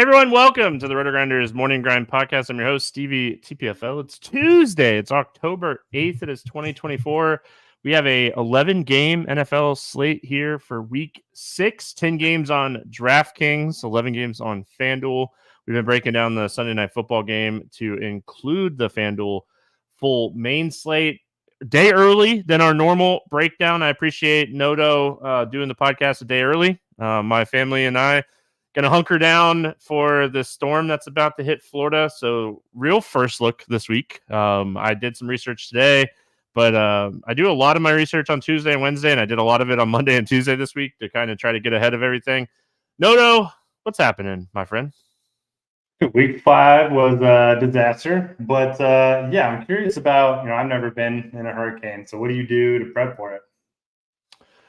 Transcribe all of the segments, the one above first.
everyone, welcome to the RotoGrinders Morning Grind Podcast. I'm your host, Stevietpfl. It's Tuesday. It's October 8th. It is 2024. We have a 11-game NFL slate here for Week 6. 10 games on DraftKings, 11 games on FanDuel. We've been breaking down the Sunday Night Football game to include the FanDuel full main slate. Day early than our normal breakdown. I appreciate Noto doing the podcast a day early. My family and I going to hunker down for the storm that's about to hit Florida. So real first look this week. I did some research today, but I do a lot of my research on Tuesday and Wednesday, and I did a lot of it on Monday and Tuesday this week to kind of try to get ahead of everything. Noto, what's happening, my friend? Week 5 was a disaster, but yeah, I'm curious about, I've never been in a hurricane. So what do you do to prep for it?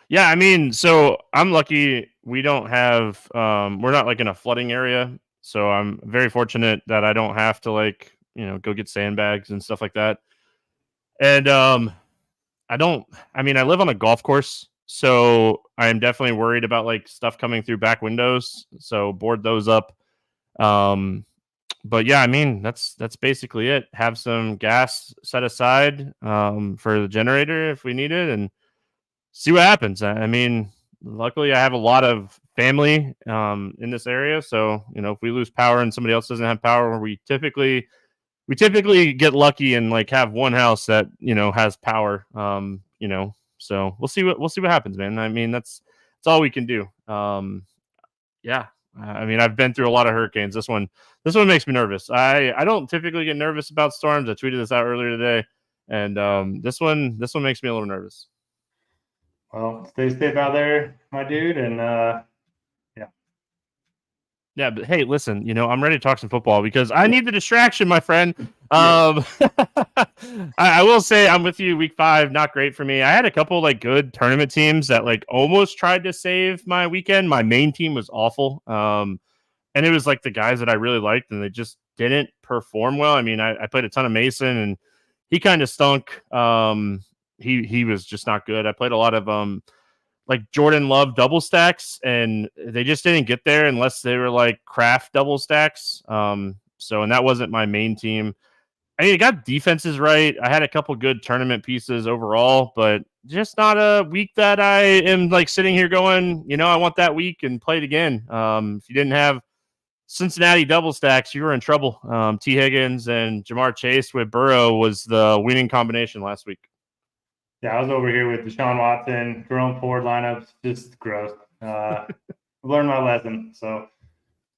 Yeah, I mean, so I'm lucky we don't have, we're not like in a flooding area. So I'm very fortunate that I don't have to go get sandbags and stuff like that. And I live on a golf course. So I'm definitely worried about like stuff coming through back windows. So board those up. But yeah, I mean, that's basically it. Have some gas set aside, for the generator if we need it and see what happens. I mean, luckily I have a lot of family, in this area. So, if we lose power and somebody else doesn't have power, we typically get lucky and like have one house that, has power, so we'll see what happens, man. I mean, that's all we can do. Yeah. I mean, I've been through a lot of hurricanes. This one makes me nervous. I don't typically get nervous about storms. I tweeted this out earlier today, and this one makes me a little nervous. Well, stay safe out there, my dude, and yeah. But hey, listen, I'm ready to talk some football because I need the distraction, my friend. I will say I'm with you. Week 5, not great for me. I had a couple like good tournament teams that like almost tried to save my weekend. My main team was awful. And it was like the guys that I really liked and they just didn't perform well. I mean, I played a ton of Mason and he kind of stunk. He was just not good. I played a lot of like Jordan Love double stacks and they just didn't get there unless they were like craft double stacks. And that wasn't my main team. I mean, I got defenses right. I had a couple good tournament pieces overall, but just not a week that I am like sitting here going, I want that week and play it again. If you didn't have Cincinnati double stacks, you were in trouble. T. Higgins and Jamar Chase with Burrow was the winning combination last week. Yeah, I was over here with Deshaun Watson, Jerome Ford lineups, just gross. Learned my lesson. So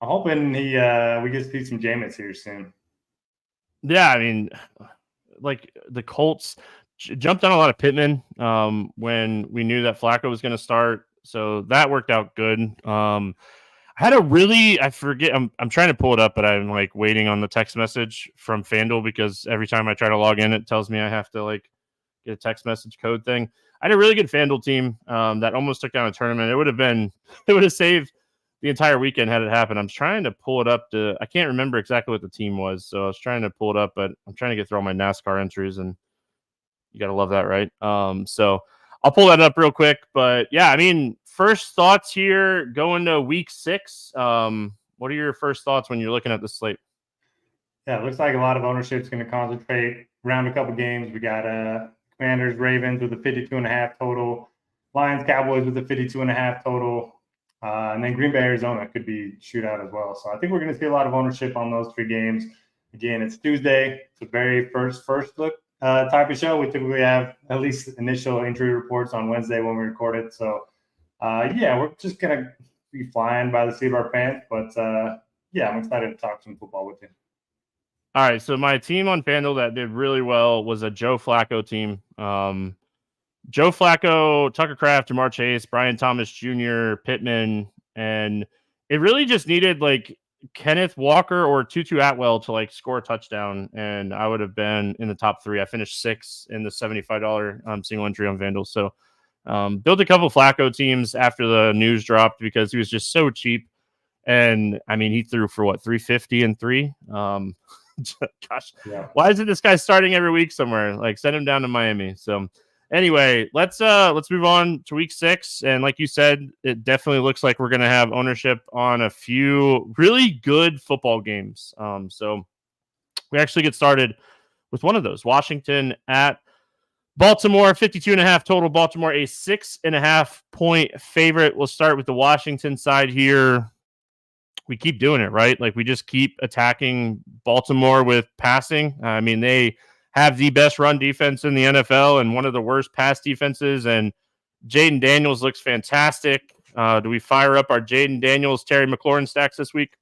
I'm hoping we get to see some Jameis here soon. Yeah, I mean, like the Colts jumped on a lot of Pittman when we knew that Flacco was going to start. So that worked out good. I had I forget, I'm trying to pull it up, but I'm like waiting on the text message from FanDuel because every time I try to log in, it tells me I have to like get a text message code thing. I had a really good FanDuel team that almost took down a tournament. It would have saved the entire weekend had it happened. I'm trying to pull it up I can't remember exactly what the team was. So I was trying to pull it up, but I'm trying to get through all my NASCAR entries and you got to love that, right? So I'll pull that up real quick, but yeah, I mean, first thoughts here going to week 6. What are your first thoughts when you're looking at the slate? Yeah, it looks like a lot of ownership is going to concentrate around a couple games. We got Commanders, Ravens with a 52.5 total, Lions, Cowboys with a 52.5 total. And then Green Bay, Arizona could be shootout as well. So I think we're going to see a lot of ownership on those 3 games. Again, it's Tuesday. It's a very first look type of show. We typically have at least initial injury reports on Wednesday when we record it. So, yeah, we're just going to be flying by the seat of our pants. But, yeah, I'm excited to talk some football with you. All right, so my team on FanDuel that did really well was a Joe Flacco team. Joe Flacco, Tucker Kraft, Jamar Chase, Brian Thomas Jr., Pittman, and it really just needed like Kenneth Walker or Tutu Atwell to like score a touchdown, and I would have been in the top 3. I finished 6th in the $75 single entry on FanDuel. So built a couple Flacco teams after the news dropped because he was just so cheap. And I mean, he threw for what, 350 and 3. Gosh, yeah. Why isn't this guy starting every week somewhere? Like, send him down to Miami. So Anyway, let's move on to week 6. And like you said, it definitely looks like we're going to have ownership on a few really good football games. So we actually get started with one of those. Washington at Baltimore, 52.5 total. Baltimore, a 6.5 point favorite. We'll start with the Washington side here. We keep doing it, right? Like we just keep attacking Baltimore with passing. I mean, they have the best run defense in the NFL and one of the worst pass defenses. And Jaden Daniels looks fantastic. Do we fire up our Jaden Daniels, Terry McLaurin stacks this week?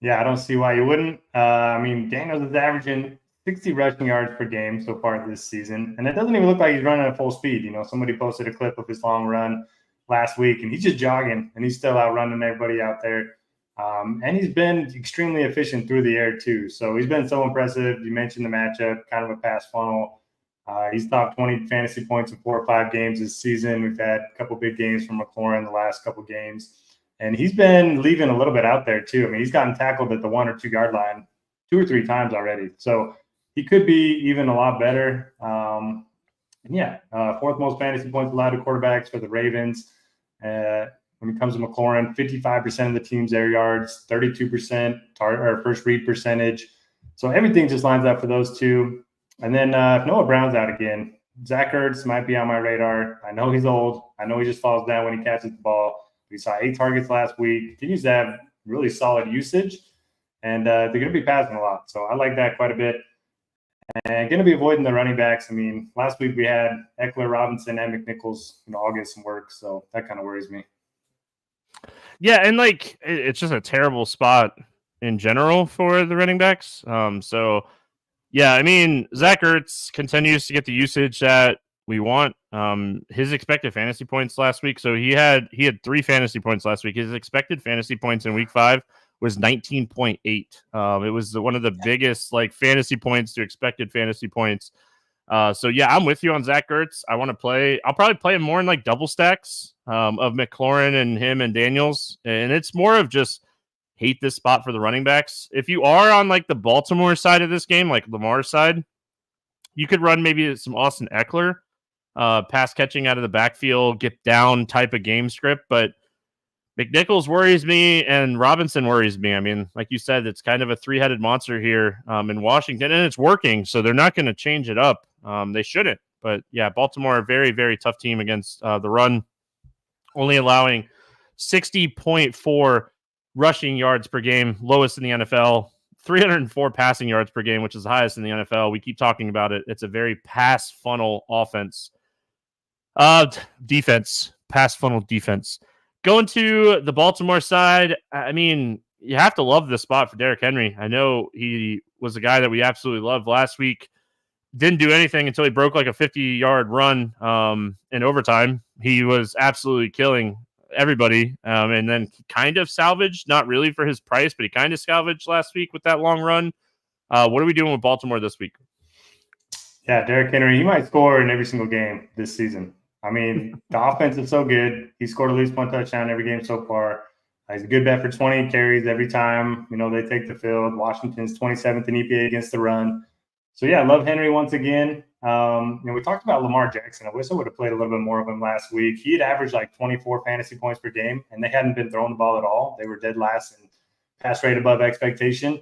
Yeah, I don't see why you wouldn't. I mean, Daniels is averaging 60 rushing yards per game so far this season. And it doesn't even look like he's running at full speed. You know, somebody posted a clip of his long run last week, and he's just jogging, and he's still outrunning everybody out there. And he's been extremely efficient through the air, too. So he's been so impressive. You mentioned the matchup, kind of a pass funnel. He's top 20 fantasy points in 4 or 5 games this season. We've had a couple big games from McLaurin the last couple games. And he's been leaving a little bit out there, too. I mean, he's gotten tackled at the 1 or 2 yard line 2 or 3 times already. So he could be even a lot better. Fourth most fantasy points allowed to quarterbacks for the Ravens. When it comes to McLaurin, 55% of the team's air yards, 32% first read percentage. So everything just lines up for those two. And then if Noah Brown's out again, Zach Ertz might be on my radar. I know he's old. I know he just falls down when he catches the ball. We saw 8 targets last week. Continues to have really solid usage. And they're going to be passing a lot. So I like that quite a bit. And going to be avoiding the running backs. I mean, last week we had Eckler, Robinson, and McNichols, all get some work. So that kind of worries me. Yeah, and like it's just a terrible spot in general for the running backs. So yeah, I mean, Zach Ertz continues to get the usage that we want. His expected fantasy points last week. So he had 3 fantasy points last week. His expected fantasy points in week 5 was 19.8. It was one of the biggest like fantasy points to expected fantasy points. So yeah, I'm with you on Zach Ertz. I'll probably play him more in like double stacks of McLaurin and him and Daniels. And it's more of just hate this spot for the running backs. If you are on like the Baltimore side of this game, like Lamar's side, you could run maybe some Austin Eckler, pass catching out of the backfield, get down type of game script. But McNichols worries me and Robinson worries me. I mean, like you said, it's kind of a 3-headed monster here in Washington, and it's working. So they're not going to change it up. They shouldn't. But yeah, Baltimore, a very, very tough team against the run, only allowing 60.4 rushing yards per game, lowest in the NFL, 304 passing yards per game, which is the highest in the NFL. We keep talking about it. It's a very pass funnel offense. Defense, pass funnel defense. Going to the Baltimore side, I mean, you have to love this spot for Derrick Henry. I know he was a guy that we absolutely loved last week. Didn't do anything until he broke like a 50-yard run in overtime. He was absolutely killing everybody, and then kind of salvaged, not really for his price, but he kind of salvaged last week with that long run. What are we doing with Baltimore this week? Yeah, Derrick Henry, he might score in every single game this season. I mean, the offense is so good. He scored at least 1 touchdown every game so far. He's a good bet for 20 carries every time, they take the field. Washington's 27th in EPA against the run. So, yeah, I love Henry once again. We talked about Lamar Jackson. I wish I would have played a little bit more of him last week. He had averaged like 24 fantasy points per game, and they hadn't been throwing the ball at all. They were dead last in pass rate above expectation.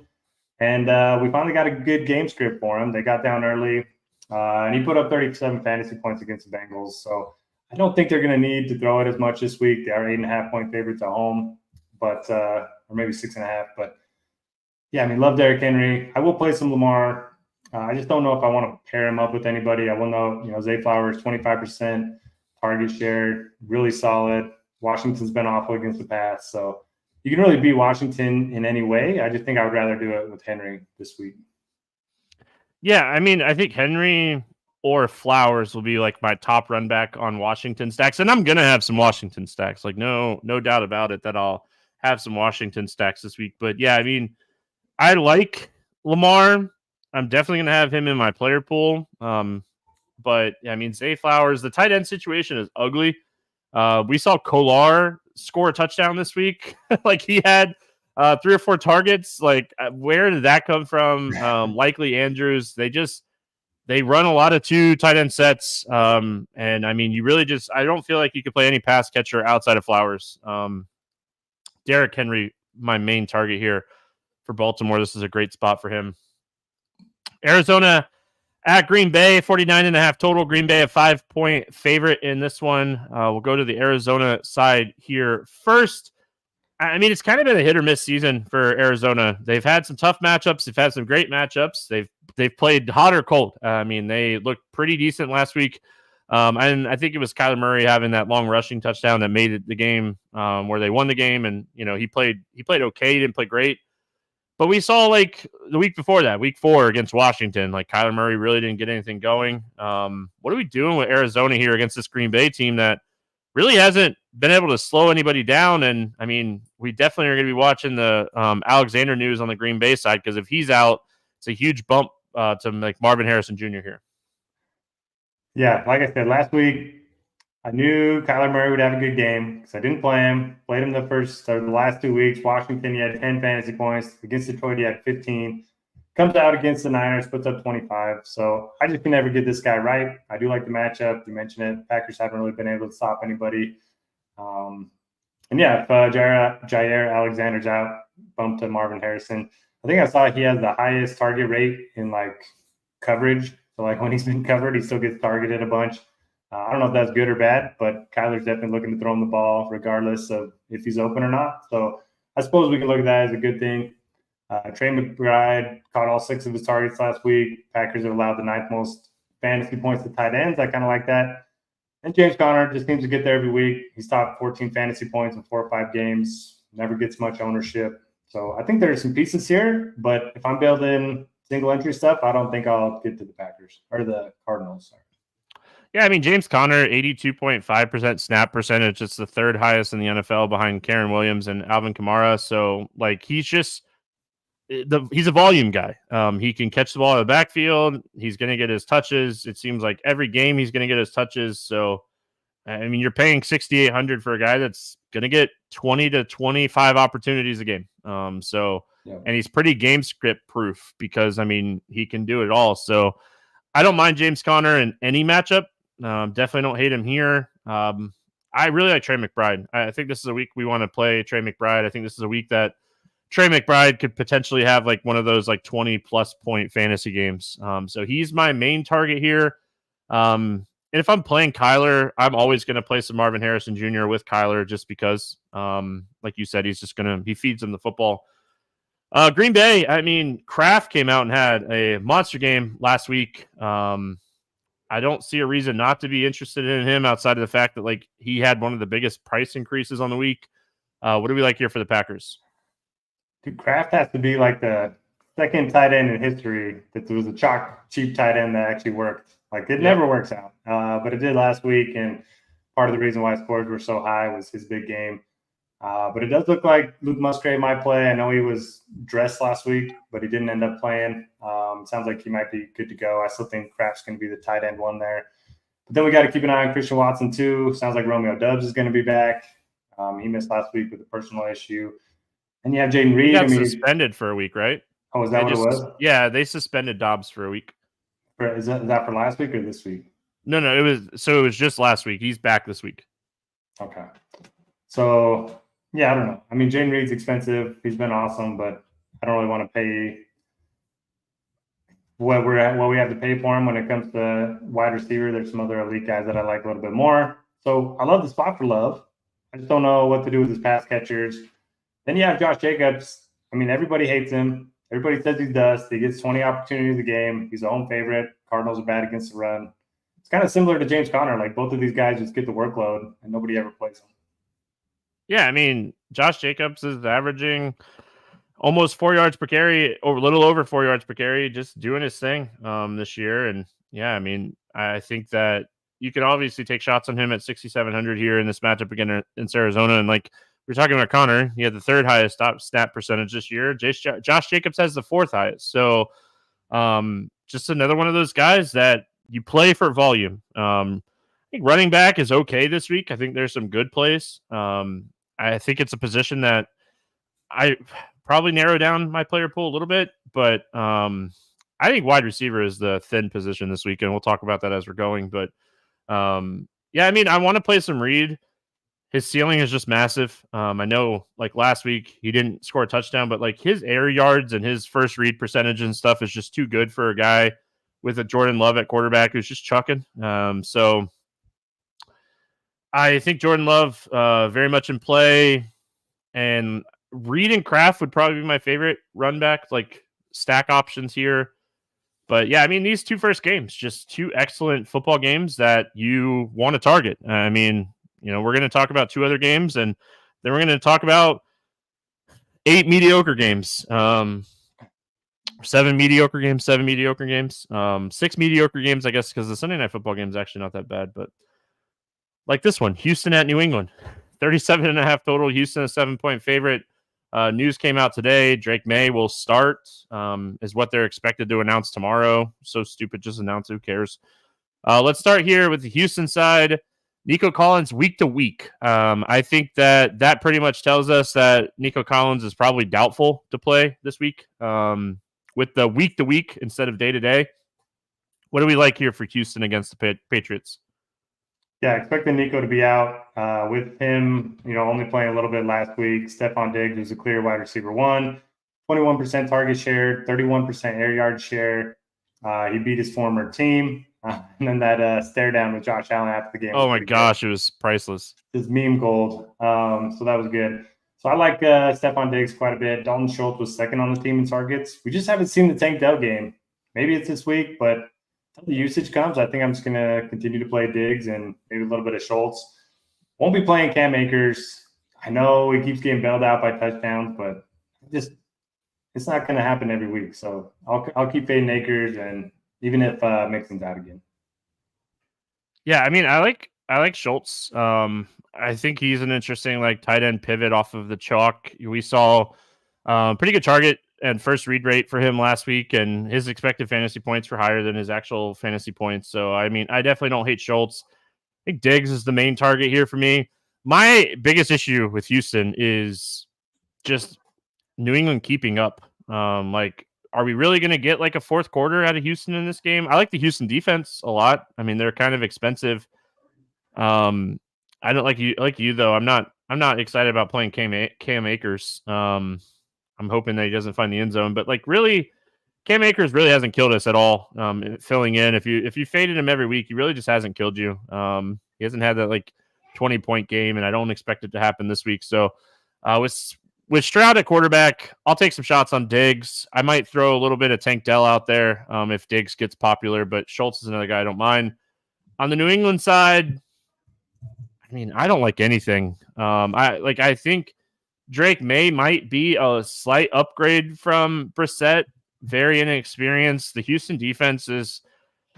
And we finally got a good game script for him. They got down early. And he put up 37 fantasy points against the Bengals. So I don't think they're going to need to throw it as much this week. They are 8.5 point favorites at home, or maybe 6.5. But yeah, I mean, love Derrick Henry. I will play some Lamar. I just don't know if I want to pair him up with anybody. I will know, Zay Flowers, 25% target share, really solid. Washington's been awful against the pass. So you can really beat Washington in any way. I just think I would rather do it with Henry this week. Yeah, I mean, I think Henry or Flowers will be like my top run back on Washington stacks. And I'm going to have some Washington stacks. Like, no doubt about it that I'll have some Washington stacks this week. But yeah, I mean, I like Lamar. I'm definitely going to have him in my player pool. But yeah, I mean, Zay Flowers, the tight end situation is ugly. We saw Kolar score a touchdown this week. Like he had 3 or 4 targets. Like where did that come from? Likely Andrews. they run a lot of 2 tight end sets. And I mean, you really I don't feel like you could play any pass catcher outside of Flowers. Derrick Henry, my main target here for Baltimore. This is a great spot for him. Arizona at Green Bay, 49.5 total. Green Bay a 5-point favorite in this one. We'll go to the Arizona side here first. I mean, it's kind of been a hit or miss season for Arizona. They've had some tough matchups. They've had some great matchups. They've played hot or cold. I mean, they looked pretty decent last week. And I think it was Kyler Murray having that long rushing touchdown that made it the game where they won the game. And, you know, he played okay. He didn't play great. But we saw like the week before that, week 4 against Washington, like Kyler Murray really didn't get anything going. What are we doing with Arizona here against this Green Bay team that really hasn't been able to slow anybody down? And I mean, we definitely are going to be watching the Alexander news on the Green Bay side, because if he's out, it's a huge bump to like Marvin Harrison Jr. here. Yeah, like I said, last week, I knew Kyler Murray would have a good game because I didn't play him. Played him the last 2 weeks. Washington, he had 10 fantasy points. Against Detroit, he had 15. Comes out against the Niners, puts up 25. So I just can never get this guy right. I do like the matchup. You mentioned it. Packers haven't really been able to stop anybody. And yeah, if Jair Alexander's out, bump to Marvin Harrison. I think I saw he has the highest target rate in like coverage. So like when he's been covered, he still gets targeted a bunch. I don't know if that's good or bad, but Kyler's definitely looking to throw him the ball regardless of if he's open or not. So I suppose we can look at that as a good thing. Trey McBride caught all 6 of his targets last week. Packers have allowed the 9th most fantasy points to tight ends. I kind of like that. And James Conner just seems to get there every week. He's top 14 fantasy points in 4 or 5 games. Never gets much ownership. So I think there's some pieces here, but if I'm building single entry stuff, I don't think I'll get to the Packers or the Cardinals. Sorry. Yeah, I mean, James Conner, 82.5% snap percentage. It's the 3rd highest in the NFL behind Karen Williams and Alvin Kamara. So, like, he's a volume guy. He can catch the ball in the backfield. He's going to get his touches. It seems like every game he's going to get his touches. So, I mean, you're paying $6,800 for a guy that's going to get 20 to 25 opportunities a game. And he's pretty game script proof because, I mean, he can do it all. So, I don't mind James Conner in any matchup. Definitely don't hate him here. I really like Trey McBride. I think this is a week we want to play Trey McBride. I think this is a week that Trey McBride could potentially have like one of those like 20+ point fantasy games. So he's my main target here. And if I'm playing Kyler, I'm always going to play some Marvin Harrison Jr. with Kyler just because, like you said, he feeds him the football. Green Bay, I mean, Kraft came out and had a monster game last week. I don't see a reason not to be interested in him outside of the fact that like he had one of the biggest price increases on the week. What do we like here for the Packers? Dude, Kraft has to be like the second tight end in history that was a cheap tight end that actually worked. Like it never works out, but it did last week. And part of the reason why scores were so high was his big game. But it does look like Luke Musgrave might play. I know he was dressed last week, but he didn't end up playing. Sounds like he might be good to go. I still think Kraft's going to be the tight end one there. But then we got to keep an eye on Christian Watson too. Sounds like Romeo Doubs is going to be back. He missed last week with a personal issue. And you have Jaden Reed. He got suspended for a week, right? Oh, is that what it was? Yeah, they suspended Dobbs for a week. Is that for last week or this week? No, it was just last week. He's back this week. Okay. So yeah, I don't know. I mean, Jaden Reed's expensive. He's been awesome, but I don't really want to pay what we have to pay for him when it comes to wide receiver. There's some other elite guys that I like a little bit more. So I love the spot for Love. I just don't know what to do with his pass catchers. Then you have Josh Jacobs. I mean, everybody hates him. Everybody says he's dust. He gets 20 opportunities a game. He's a home favorite. Cardinals are bad against the run. It's kind of similar to James Conner. Like both of these guys just get the workload and nobody ever plays them. Yeah, I mean, Josh Jacobs is averaging almost 4 yards per carry, or a little over 4 yards per carry, just doing his thing this year. And yeah, I mean, I think that you can obviously take shots on him at 6,700 here in this matchup again in Arizona. And like we're talking about Connor, he had the 3rd highest snap percentage this year. Josh Jacobs has the 4th highest. So just another one of those guys that you play for volume. I think running back is okay this week. I think there's some good plays. I think it's a position that I probably narrow down my player pool a little bit, but I think wide receiver is the thin position this weekend. We'll talk about that as we're going. But yeah, I mean, I want to play some Reed. His ceiling is just massive. I know, like last week, he didn't score a touchdown, but like his air yards and his first read percentage and stuff is just too good for a guy with a Jordan Love at quarterback who's just chucking. So I think Jordan Love very much in play, and Reed and Kraft would probably be my favorite run back, like stack options here. But yeah, I mean, these two first games, just two excellent football games that you want to target. I mean, we're going to talk about two other games, and then we're going to talk about 8 mediocre games, 7 mediocre games, 6 mediocre games, I guess, because the Sunday Night Football game is actually not that bad. But like this one, Houston at New England, 37.5 total. Houston a 7-point favorite. News came out today. Drake May will start, is what they're expected to announce tomorrow. So stupid, just announce. Who cares? Let's start here with the Houston side. Nico Collins week to week. I think that pretty much tells us that Nico Collins is probably doubtful to play this week. With the week to week instead of day to day. What do we like here for Houston against the Patriots? Yeah, expecting Nico to be out. With him, only playing a little bit last week. Stephon Diggs was a clear wide receiver 1, 21% target share, 31% air yard share. He beat his former team. And then that stare down with Josh Allen after the game. Oh my gosh, it was priceless. Just meme gold. So that was good. So I like Stephon Diggs quite a bit. Dalton Schultz was second on the team in targets. We just haven't seen the Tank Dell game. Maybe it's this week, but until the usage comes, I think I'm just going to continue to play Diggs and maybe a little bit of Schultz. Won't be playing Cam Akers. I know he keeps getting bailed out by touchdowns, but it's not going to happen every week. So I'll keep fading Akers, and even if Mixon's out again. Yeah, I mean, I like Schultz. I think he's an interesting tight end pivot off of the chalk. We saw pretty good target and first read rate for him last week, and his expected fantasy points were higher than his actual fantasy points. So, I mean, I definitely don't hate Schultz. I think Diggs is the main target here for me. My biggest issue with Houston is just New England keeping up. Are we really going to get a fourth quarter out of Houston in this game? I like the Houston defense a lot. I mean, they're kind of expensive. I don't like you though. I'm not excited about playing Cam Akers. I'm hoping that he doesn't find the end zone, but really, Cam Akers really hasn't killed us at all. Filling in, if you faded him every week, he really just hasn't killed you. He hasn't had that 20-point game, and I don't expect it to happen this week. So, with Stroud at quarterback, I'll take some shots on Diggs. I might throw a little bit of Tank Dell out there if Diggs gets popular, but Schultz is another guy I don't mind. On the New England side, I mean, I don't like anything. I think Drake May might be a slight upgrade from Brissett. Very inexperienced. The Houston defense is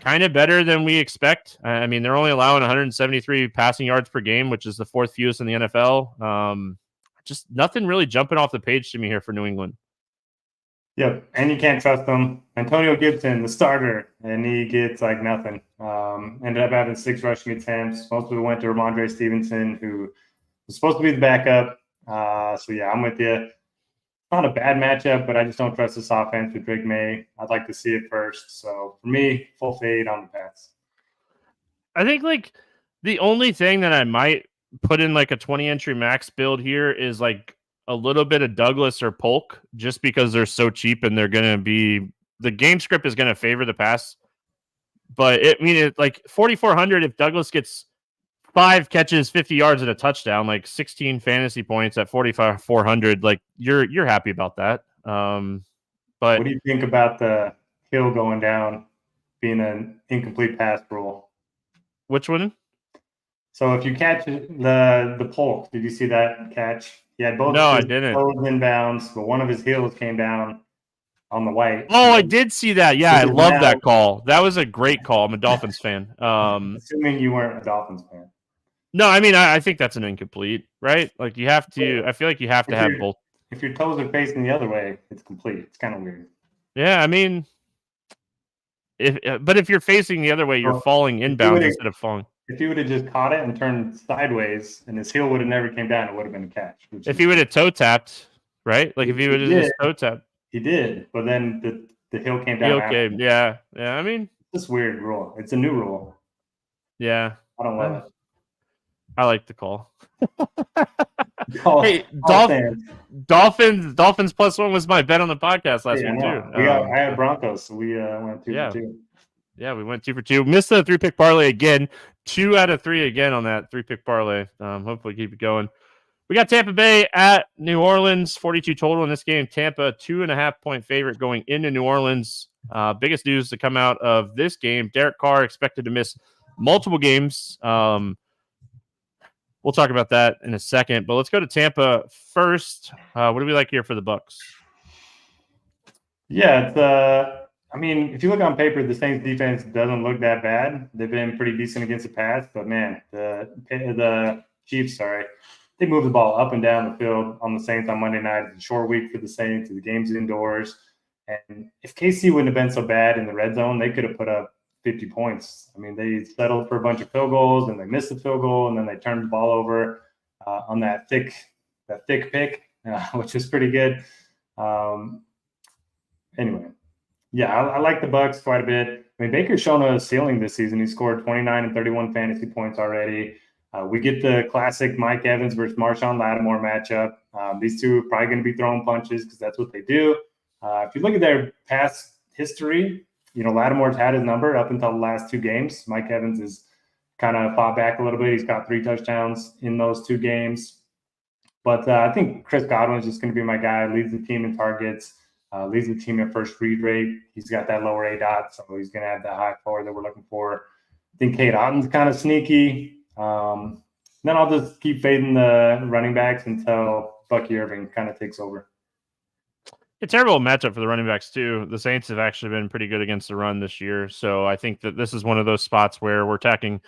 kind of better than we expect. I mean, they're only allowing 173 passing yards per game, which is the fourth fewest in the NFL. Just nothing really jumping off the page to me here for New England. Yep, and you can't trust them. Antonio Gibson, the starter, and he gets nothing. Ended up having 6 rushing attempts. Most of it went to Ramondre Stevenson, who was supposed to be the backup. So yeah, I'm with you. Not a bad matchup, but I just don't trust this offense with Drake May. I'd like to see it first. So for me, full fade on the Pats. I think the only thing that I might put in a 20-entry max build here is a little bit of Douglas or Polk, just because they're so cheap and they're going to be the game script is going to favor the pass. But 4,400 if Douglas gets 5 catches, 50 yards and a touchdown, 16 fantasy points at 4,400, you're happy about that. But what do you think about the Hill going down being an incomplete pass rule? Which one? So if you catch the Polk, did you see that catch? He had both. No, I didn't. Toes inbounds, but one of his heels came down on the white. Oh, I did see that. Yeah, I love that call. That was a great call. I'm a Dolphins fan. Assuming you weren't a Dolphins fan. No, I mean, I think that's an incomplete, right? You have to. I feel like you have to have both. If your toes are facing the other way, it's complete. It's kind of weird. Yeah, I mean, if you're facing the other way, you're falling inbound instead of falling. If he would have just caught it and turned sideways, and his heel would have never came down, it would have been a catch. If he would have toe tapped, right? If he would have just toe tapped. He did, but then the Hill came down. Okay, yeah. I mean, this weird rule. It's a new rule. Yeah, I don't love it. I like the call. Hey, Dolphins +1 was my bet on the podcast last week too. I had Broncos, so we went 2 for 2. Yeah, we went 2 for 2. Missed the 3-pick parlay again. 2 out of 3 again on that 3-pick parlay. Hopefully keep it going. We got Tampa Bay at New Orleans, 42 total in this game. Tampa 2.5-point favorite going into New Orleans. Biggest news to come out of this game: Derek Carr expected to miss multiple games. We'll talk about that in a second, but let's go to Tampa first. What do we like here for the Bucs? Yeah, it's I mean, if you look on paper, the Saints defense doesn't look that bad. They've been pretty decent against the pass, but man, the Chiefs, they move the ball up and down the field on the Saints on Monday night. It's a short week for the Saints. The game's indoors, and if KC wouldn't have been so bad in the red zone, they could have put up 50 points. I mean, they settled for a bunch of field goals, and they missed the field goal, and then they turned the ball over on that thick pick, which is pretty good. Anyway, yeah, I like the Bucs quite a bit. I mean, Baker's shown a ceiling this season. He scored 29 and 31 fantasy points already. We get the classic Mike Evans versus Marshawn Lattimore matchup. These two are probably going to be throwing punches because that's what they do. If you look at their past history, Lattimore's had his number up until the last 2 games. Mike Evans has kind of fought back a little bit. He's got 3 touchdowns in those 2 games. But I think Chris Godwin's just going to be my guy. Leads the team in targets, leads the team in first read rate. He's got that lower ADOT, so he's going to have that high floor that we're looking for. I think Kate Otton's kind of sneaky. Then I'll just keep fading the running backs until Bucky Irving kind of takes over. A terrible matchup for the running backs too. The Saints have actually been pretty good against the run this year, so I think that this is one of those spots where we're attacking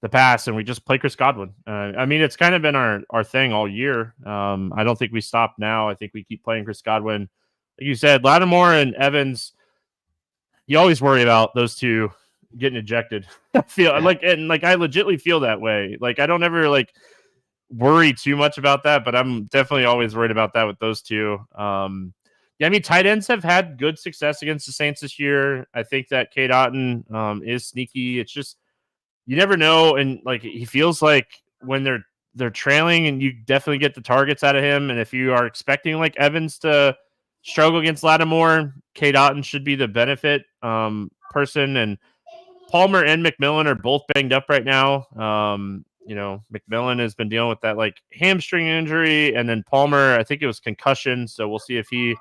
the pass and we just play Chris Godwin. I mean, it's kind of been our thing all year. I don't think we stop now. I think we keep playing Chris Godwin. Like you said, Lattimore and Evans, you always worry about those two getting ejected. I legitimately feel that way. Like I don't ever worry too much about that, but I'm definitely always worried about that with those two. Yeah, I mean, tight ends have had good success against the Saints this year. I think that Kate Otten is sneaky. It's just you never know, and he feels like when they're trailing, and you definitely get the targets out of him. And if you are expecting Evans to struggle against Lattimore, Kate Otten should be the benefit person. And Palmer and McMillan are both banged up right now. McMillan has been dealing with that hamstring injury, and then Palmer, I think it was concussion. So we'll see if he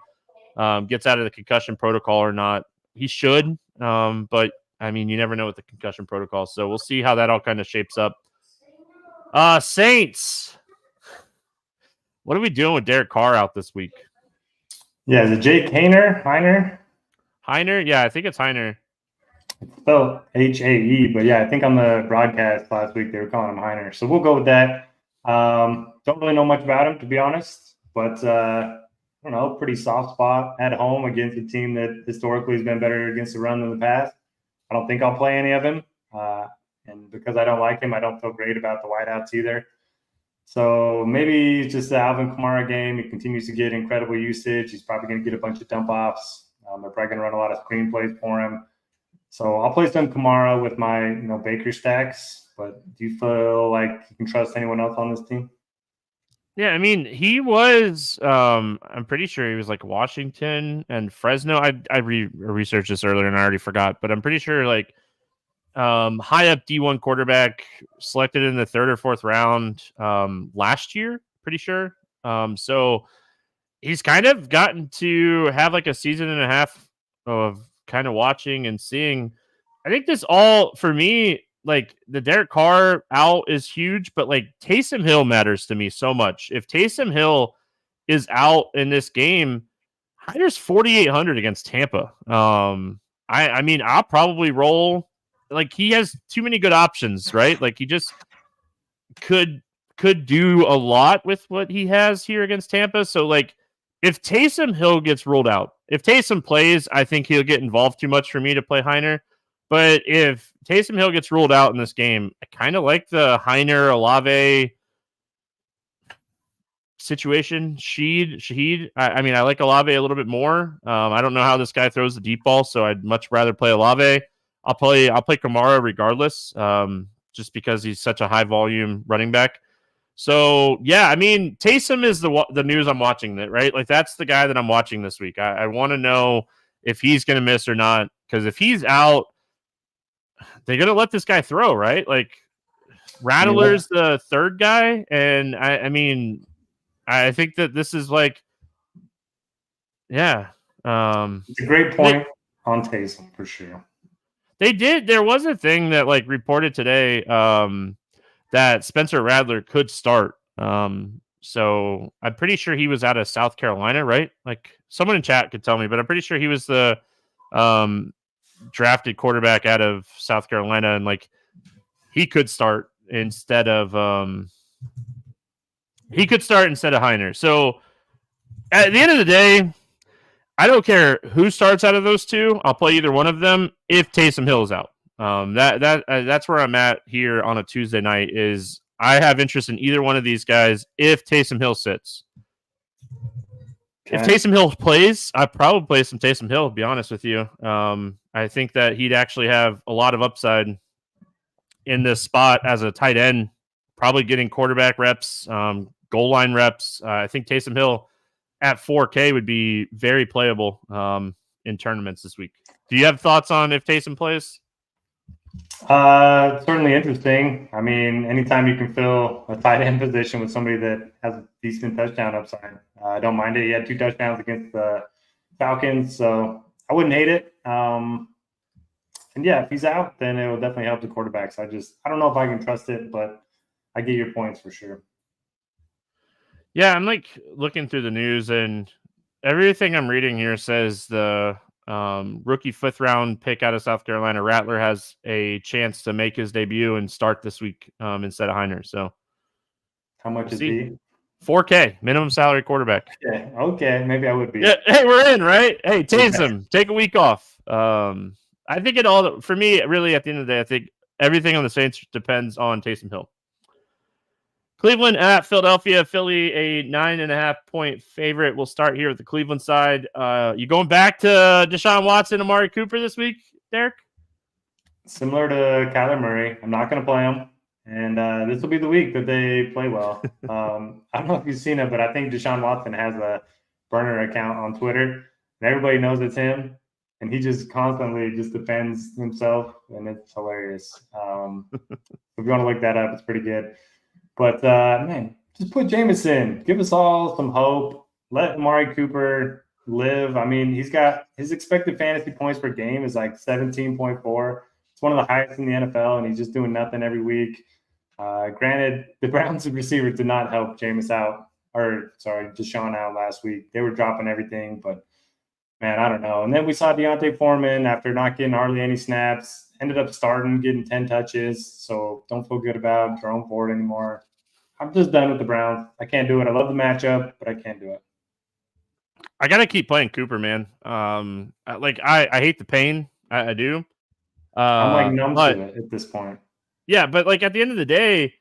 gets out of the concussion protocol or not. He should, but I mean, you never know with the concussion protocol. So we'll see how that all kind of shapes up. Saints. What are we doing with Derek Carr out this week? Yeah, is it Jake Heiner? Heiner? Yeah, I think it's Heiner. It's spelled Hae, but yeah, I think on the broadcast last week they were calling him Heiner. So we'll go with that. Don't really know much about him, to be honest, but I don't know, pretty soft spot at home against a team that historically has been better against the run than the pass. I don't think I'll play any of him. And because I don't like him, I don't feel great about the wideouts either. So maybe it's just the Alvin Kamara game. He continues to get incredible usage. He's probably going to get a bunch of dump offs. They're probably going to run a lot of screen plays for him. So I'll play some Kamara with my Baker stacks. But do you feel like you can trust anyone else on this team? Yeah, I mean, he was, I'm pretty sure he was Washington and Fresno. I researched this earlier and I already forgot, but I'm pretty sure high up D1 quarterback selected in the 3rd or 4th round last year, pretty sure. So he's kind of gotten to have a season and a half of kind of watching and seeing. I think this all, for me, the Derek Carr out is huge, but Taysom Hill matters to me so much. If Taysom Hill is out in this game, Heiner's 4,800 against Tampa. I mean, I'll probably roll. He has too many good options, right? He just could do a lot with what he has here against Tampa. So if Taysom Hill gets ruled out, if Taysom plays, I think he'll get involved too much for me to play Heiner. But if Taysom Hill gets ruled out in this game, I kind of like the Heiner, Olave situation. Shaheed. I mean, I like Olave a little bit more. I don't know how this guy throws the deep ball, so I'd much rather play Olave. I'll play Kamara regardless, just because he's such a high volume running back. So yeah, I mean, Taysom is the news I'm watching, that right? Like that's the guy that I'm watching this week. I want to know if he's going to miss or not, because if he's out, they're going to let this guy throw, right? Like Rattler's the third guy, and I mean, I think that this is like, yeah. It's a great point on Taysom for sure. There was a thing that like reported today that Spencer Rattler could start. So I'm pretty sure he was out of South Carolina, right? Like someone in chat could tell me, but I'm pretty sure he was the drafted quarterback out of South Carolina, and like he could start instead of Heiner. So at the end of the day, I don't care who starts out of those two. I'll play either one of them if Taysom Hill is out. That's where I'm at here on a Tuesday night. Is I have interest in either one of these guys if Taysom Hill sits. Okay. If Taysom Hill plays, I probably play some Taysom Hill, to be honest with you. I think that he'd actually have a lot of upside in this spot as a tight end, probably getting quarterback reps, goal line reps. I think Taysom Hill at 4K would be very playable in tournaments this week. Do you have thoughts on if Taysom plays? Certainly interesting. I mean, anytime you can fill a tight end position with somebody that has a decent touchdown upside, I don't mind it. He had 2 touchdowns against the Falcons, so I wouldn't hate it. And yeah, if he's out, then it will definitely help the quarterbacks. I don't know if I can trust it, but I get your points for sure. Yeah, I'm like looking through the news, and everything I'm reading here says the rookie 5th round pick out of South Carolina, Rattler, has a chance to make his debut and start this week instead of Heiner. So how much is he? 4K minimum salary quarterback. Yeah, okay, maybe I would be. Yeah, hey, we're in, right? Hey, Taysom, take a week off. I think for me, really, at the end of the day, I think everything on the Saints depends on Taysom Hill. Cleveland at Philadelphia. Philly, a 9.5-point favorite. We'll start here with the Cleveland side. You going back to Deshaun Watson, Amari Cooper this week, Derek? Similar to Kyler Murray. I'm not going to play him. And this will be the week that they play well. I don't know if you've seen it, but I think Deshaun Watson has a burner account on Twitter. And everybody knows it's him. And he just constantly just defends himself. And it's hilarious. If you want to look that up, it's pretty good. But, man, just put Jameson. Give us all some hope. Let Amari Cooper live. I mean, he's got his expected fantasy points per game is like 17.4. It's one of the highest in the NFL, and he's just doing nothing every week. Granted, the Browns receivers did not help Deshaun out last week. They were dropping everything, but, man, I don't know. And then we saw Deontay Foreman, after not getting hardly any snaps, ended up starting, getting 10 touches. So don't feel good about Jerome Ford anymore. I'm just done with the Browns. I can't do it. I love the matchup, but I can't do it. I gotta keep playing Cooper, man. I hate the pain. I do. I'm like numb to it at this point. Yeah, but like at the end of the day,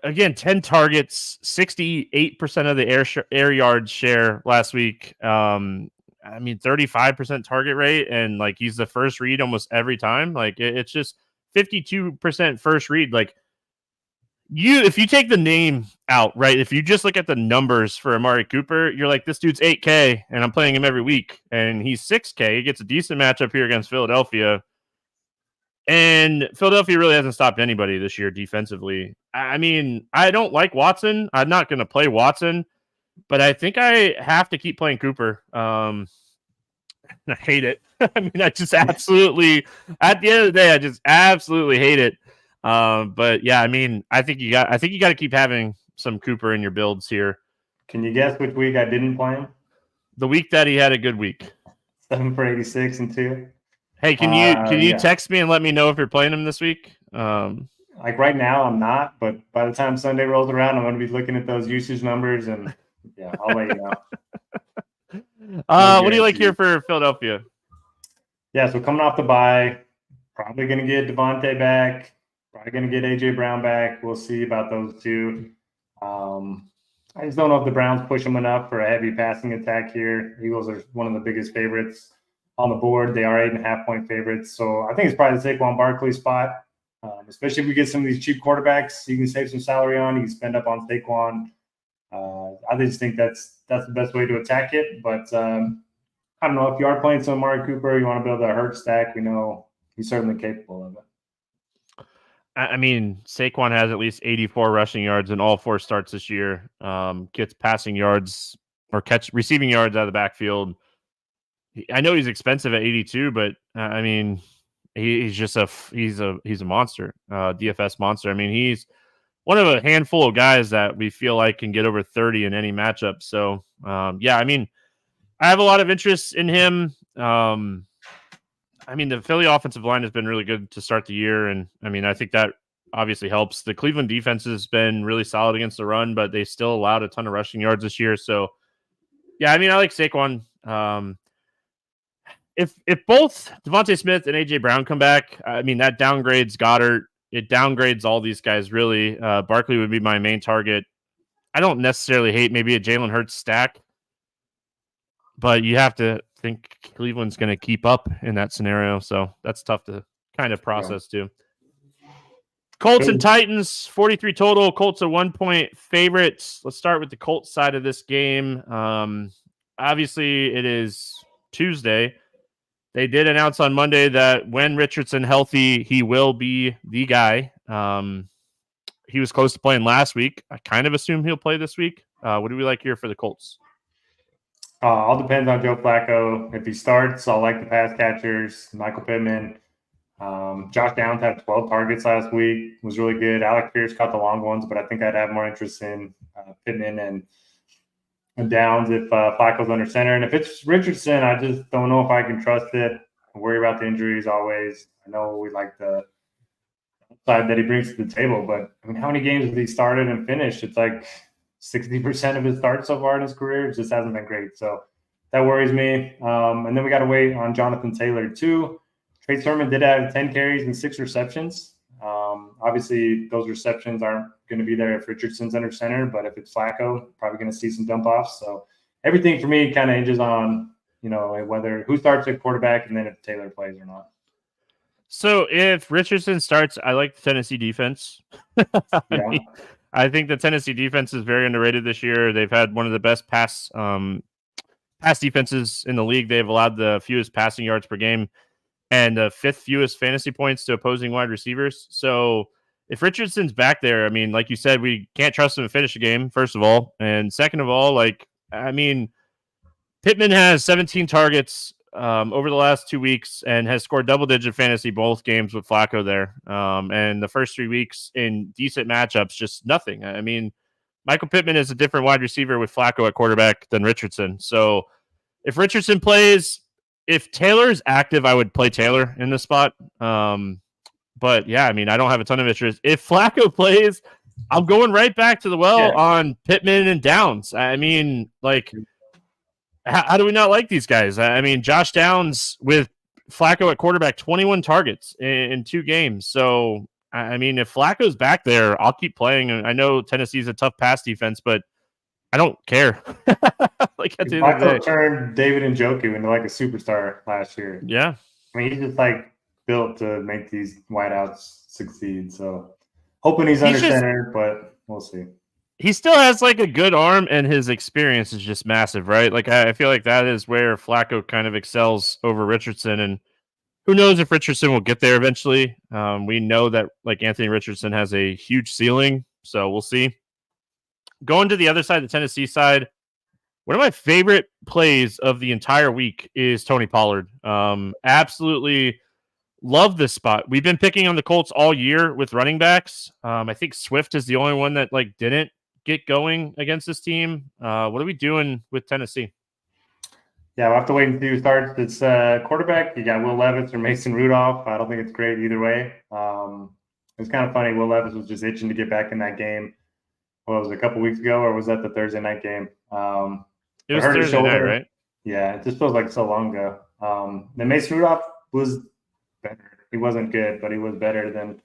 again, 10 targets, 68% of the air yards share last week. I mean, 35% target rate, and like he's the first read almost every time. Like it's just 52% first read. Like if you take the name out, right? If you just look at the numbers for Amari Cooper, you're like, this dude's 8K, and I'm playing him every week, and he's 6K. He gets a decent matchup here against Philadelphia. And Philadelphia really hasn't stopped anybody this year defensively. I mean, I don't like Watson. I'm not going to play Watson, but I think I have to keep playing Cooper. I hate it. I mean, I just absolutely, at the end of the day, I just absolutely hate it. But yeah, I mean, I think you got to keep having some Cooper in your builds here. Can you guess which week I didn't play him? The week that he had a good week. 7 for 86 and 2. Hey, can you text me and let me know if you're playing him this week? Like right now, I'm not, but by the time Sunday rolls around, I'm going to be looking at those usage numbers, and yeah, I'll let you know. What do you like here for Philadelphia? Yeah, so coming off the bye, probably going to get Devontae back. Probably going to get AJ Brown back. We'll see about those two. I just don't know if the Browns push them enough for a heavy passing attack here. Eagles are one of the biggest favorites on the board. They are 8.5-point favorites. So I think it's probably the Saquon Barkley spot, especially if we get some of these cheap quarterbacks you can save some salary on. You can spend up on Saquon. I just think that's the best way to attack it. But I don't know, if you are playing some Amari Cooper, you want to build a hurt stack, we know he's certainly capable of it. I mean, Saquon has at least 84 rushing yards in all 4 starts this year. Gets passing yards or receiving yards out of the backfield. I know he's expensive at 82, but I mean, he's just he's a monster, DFS monster. I mean, he's one of a handful of guys that we feel like can get over 30 in any matchup. So, yeah, I mean, I have a lot of interest in him. I mean, the Philly offensive line has been really good to start the year, and I mean, I think that obviously helps. The Cleveland defense has been really solid against the run, but they still allowed a ton of rushing yards this year. So, yeah, I mean, I like Saquon. If both Devontae Smith and AJ Brown come back, I mean, that downgrades Goddard. It downgrades all these guys, really. Barkley would be my main target. I don't necessarily hate maybe a Jalen Hurts stack, but you have to think Cleveland's going to keep up in that scenario. So that's tough to kind of process too. Colts and Titans, 43 total. Colts are 1-point favorites. Let's start with the Colts side of this game. Obviously, it is Tuesday. They did announce on Monday that when Richardson healthy, he will be the guy. He was close to playing last week. I kind of assume he'll play this week. What do we like here for the Colts? All depends on Joe Flacco. If he starts, I'll like the pass catchers. Michael Pittman. Josh Downs had 12 targets last week. Was really good. Alec Pierce caught the long ones, but I think I'd have more interest in Pittman and Downs if Flacco's under center. And if it's Richardson, I just don't know if I can trust it. I worry about the injuries always. I know we like the side that he brings to the table, but I mean, how many games has he started and finished? It's like 60% of his starts so far in his career. It just hasn't been great. So that worries me. And then we got to wait on Jonathan Taylor too. Trey Sermon did have 10 carries and 6 receptions. Obviously, those receptions aren't going to be there if Richardson's under center, but if it's Flacco, probably going to see some dump offs. So everything for me kind of hinges on, whether who starts at quarterback and then if Taylor plays or not. So if Richardson starts, I like the Tennessee defense. I think the Tennessee defense is very underrated this year. They've had one of the best pass defenses in the league. They've allowed the fewest passing yards per game and the 5th fewest fantasy points to opposing wide receivers. So if Richardson's back there, I mean, like you said, we can't trust him to finish a game, first of all. And second of all, Pittman has 17 targets over the last 2 weeks and has scored double-digit fantasy both games with Flacco there. And the first 3 weeks in decent matchups, just nothing. I mean, Michael Pittman is a different wide receiver with Flacco at quarterback than Richardson. So if Richardson plays, if Taylor's active, I would play Taylor in this spot. But yeah, I mean, I don't have a ton of interest. If Flacco plays, I'm going right back to the on Pittman and Downs. I mean, how do we not like these guys? I mean, Josh Downs with Flacco at quarterback, 21 targets in 2 games. So, I mean, if Flacco's back there, I'll keep playing. I know Tennessee's a tough pass defense, but I don't care. At the end of the day, turned David Njoku into a superstar last year. Yeah. I mean, he's just built to make these wideouts succeed. So hoping he's under center, but we'll see. He still has a good arm, and his experience is just massive, right? I feel like that is where Flacco kind of excels over Richardson, and who knows if Richardson will get there eventually. We know that Anthony Richardson has a huge ceiling, so we'll see. Going to the other side, the Tennessee side, one of my favorite plays of the entire week is Tony Pollard. Absolutely love this spot. We've been picking on the Colts all year with running backs. I think Swift is the only one that didn't get going against this team. What are we doing with Tennessee? Yeah, we'll have to wait and see who starts. It's quarterback. You got Will Levis or Mason Rudolph. I don't think it's great either way. It's kind of funny. Will Levis was just itching to get back in that game. What was it, a couple weeks ago, or was that the Thursday night game? It was Thursday night, right? Yeah, it just feels like so long ago. Then Mason Rudolph was better. He wasn't good, but he was better than.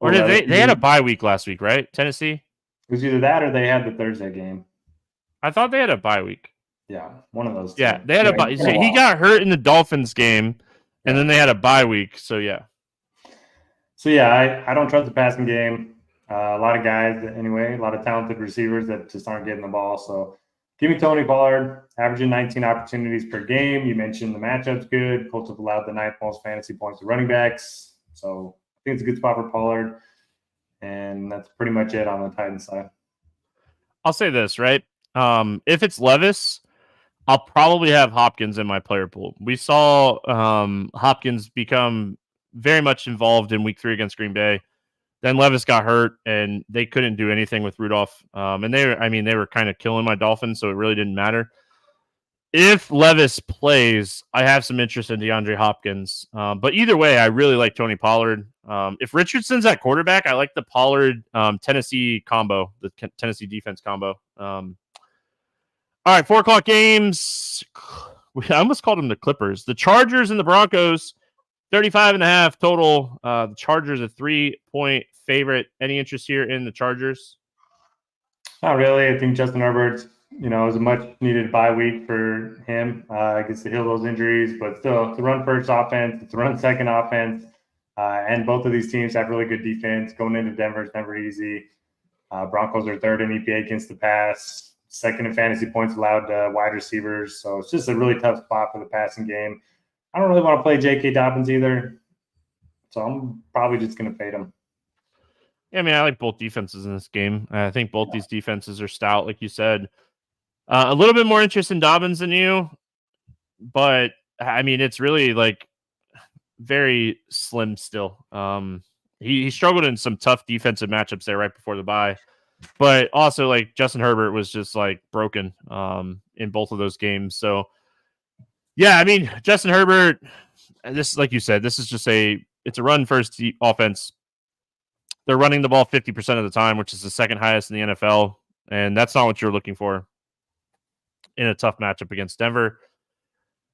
Or did they had a bye week last week, right? Tennessee. It was either that or they had the Thursday game. I thought they had a bye week. Yeah, one of those. Yeah, they had a bye. So he got hurt in the Dolphins game, and then they had a bye week. So yeah. So yeah, I don't trust the passing game. A lot of guys, anyway, a lot of talented receivers that just aren't getting the ball. So give me Tony Pollard, averaging 19 opportunities per game. You mentioned the matchup's good. Colts have allowed the 9th most fantasy points to running backs. So I think it's a good spot for Pollard. And that's pretty much it on the Titans side. I'll say this, right? If it's Levis, I'll probably have Hopkins in my player pool. We saw Hopkins become very much involved in week 3 against Green Bay. Then Levis got hurt, and they couldn't do anything with Rudolph. And they were kind of killing my Dolphins, so it really didn't matter. If Levis plays, I have some interest in DeAndre Hopkins. But either way, I really like Tony Pollard. If Richardson's at quarterback, I like the Pollard Tennessee combo, the Tennessee defense combo. All right, 4 o'clock games. I almost called them the Clippers. The Chargers and the Broncos, 35.5 total. The Chargers a 3-point favorite. Any interest here in the Chargers? Not really. I think Justin Herbert, it was a much-needed bye week for him. Gets to heal those injuries, but still, it's a run-first offense. It's a run-second offense. And both of these teams have really good defense. Going into Denver is never easy. Broncos are 3rd in EPA against the pass. 2nd in fantasy points allowed to wide receivers. So it's just a really tough spot for the passing game. I don't really want to play J.K. Dobbins either. So I'm probably just going to fade him. Yeah, I mean, I like both defenses in this game. I think both these defenses are stout, like you said. A little bit more interest in Dobbins than you. But, I mean, it's really, like, very slim still. He struggled in some tough defensive matchups there right before the bye. But also, like, Justin Herbert was just, like, broken in both of those games. So, yeah, I mean, Justin Herbert, this, like you said, this is just it's a run-first offense. They're running the ball 50% of the time, which is the 2nd highest in the NFL. And that's not what you're looking for in a tough matchup against Denver.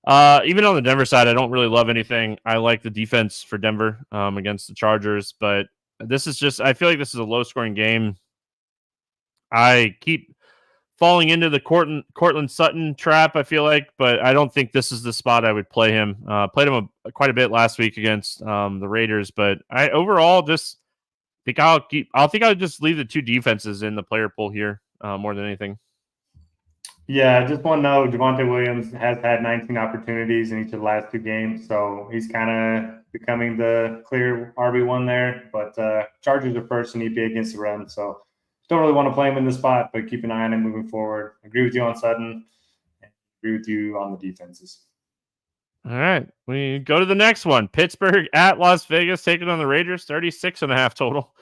Even on the Denver side, I don't really love anything. I like the defense for Denver against the Chargers. But this is just, I feel like this is a low-scoring game. I keep falling into the Cortland Sutton trap, I feel like, but I don't think this is the spot I would play him. Played him quite a bit last week against the Raiders, but I overall just think I'll just leave the 2 defenses in the player pool here more than anything. Yeah, just want to know Javonte Williams has had 19 opportunities in each of the last 2 games, so he's kind of becoming the clear RB1 there. But Chargers are 1st in EPA against the run, so don't really want to play him in the spot, but keep an eye on him moving forward. Agree with you on Sutton. Agree with you on the defenses. All right. We go to the next one. Pittsburgh at Las Vegas, taking on the Raiders, 36.5 total.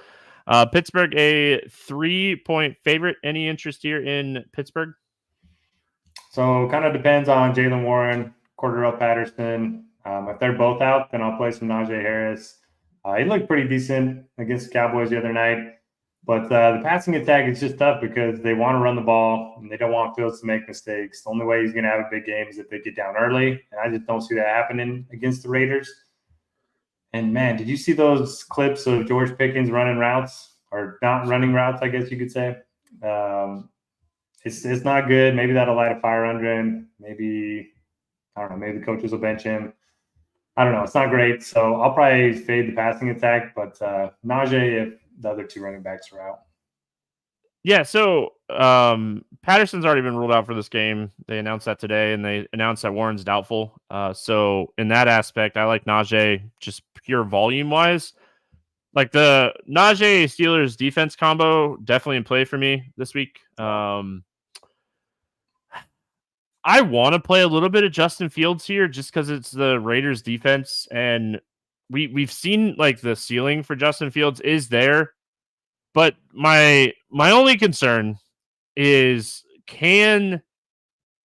Pittsburgh, a 3-point favorite. Any interest here in Pittsburgh? So kind of depends on Jalen Warren, Cordarrelle Patterson. If they're both out, then I'll play some Najee Harris. He looked pretty decent against the Cowboys the other night. But the passing attack is just tough because they want to run the ball and they don't want Fields to make mistakes. The only way he's going to have a big game is if they get down early. And I just don't see that happening against the Raiders. And, man, did you see those clips of George Pickens running routes or not running routes, I guess you could say? It's not good. Maybe that'll light a fire under him. Maybe, I don't know, maybe the coaches will bench him. I don't know. It's not great. So I'll probably fade the passing attack. But Najee, if the other 2 running backs are out. Yeah, so Patterson's already been ruled out for this game. They announced that today, and they announced that Warren's doubtful. So in that aspect, I like Najee just pure volume-wise. Like the Najee Steelers defense combo, definitely in play for me this week. I want to play a little bit of Justin Fields here just because it's the Raiders defense, and we've seen like the ceiling for Justin Fields is there. But my only concern is, can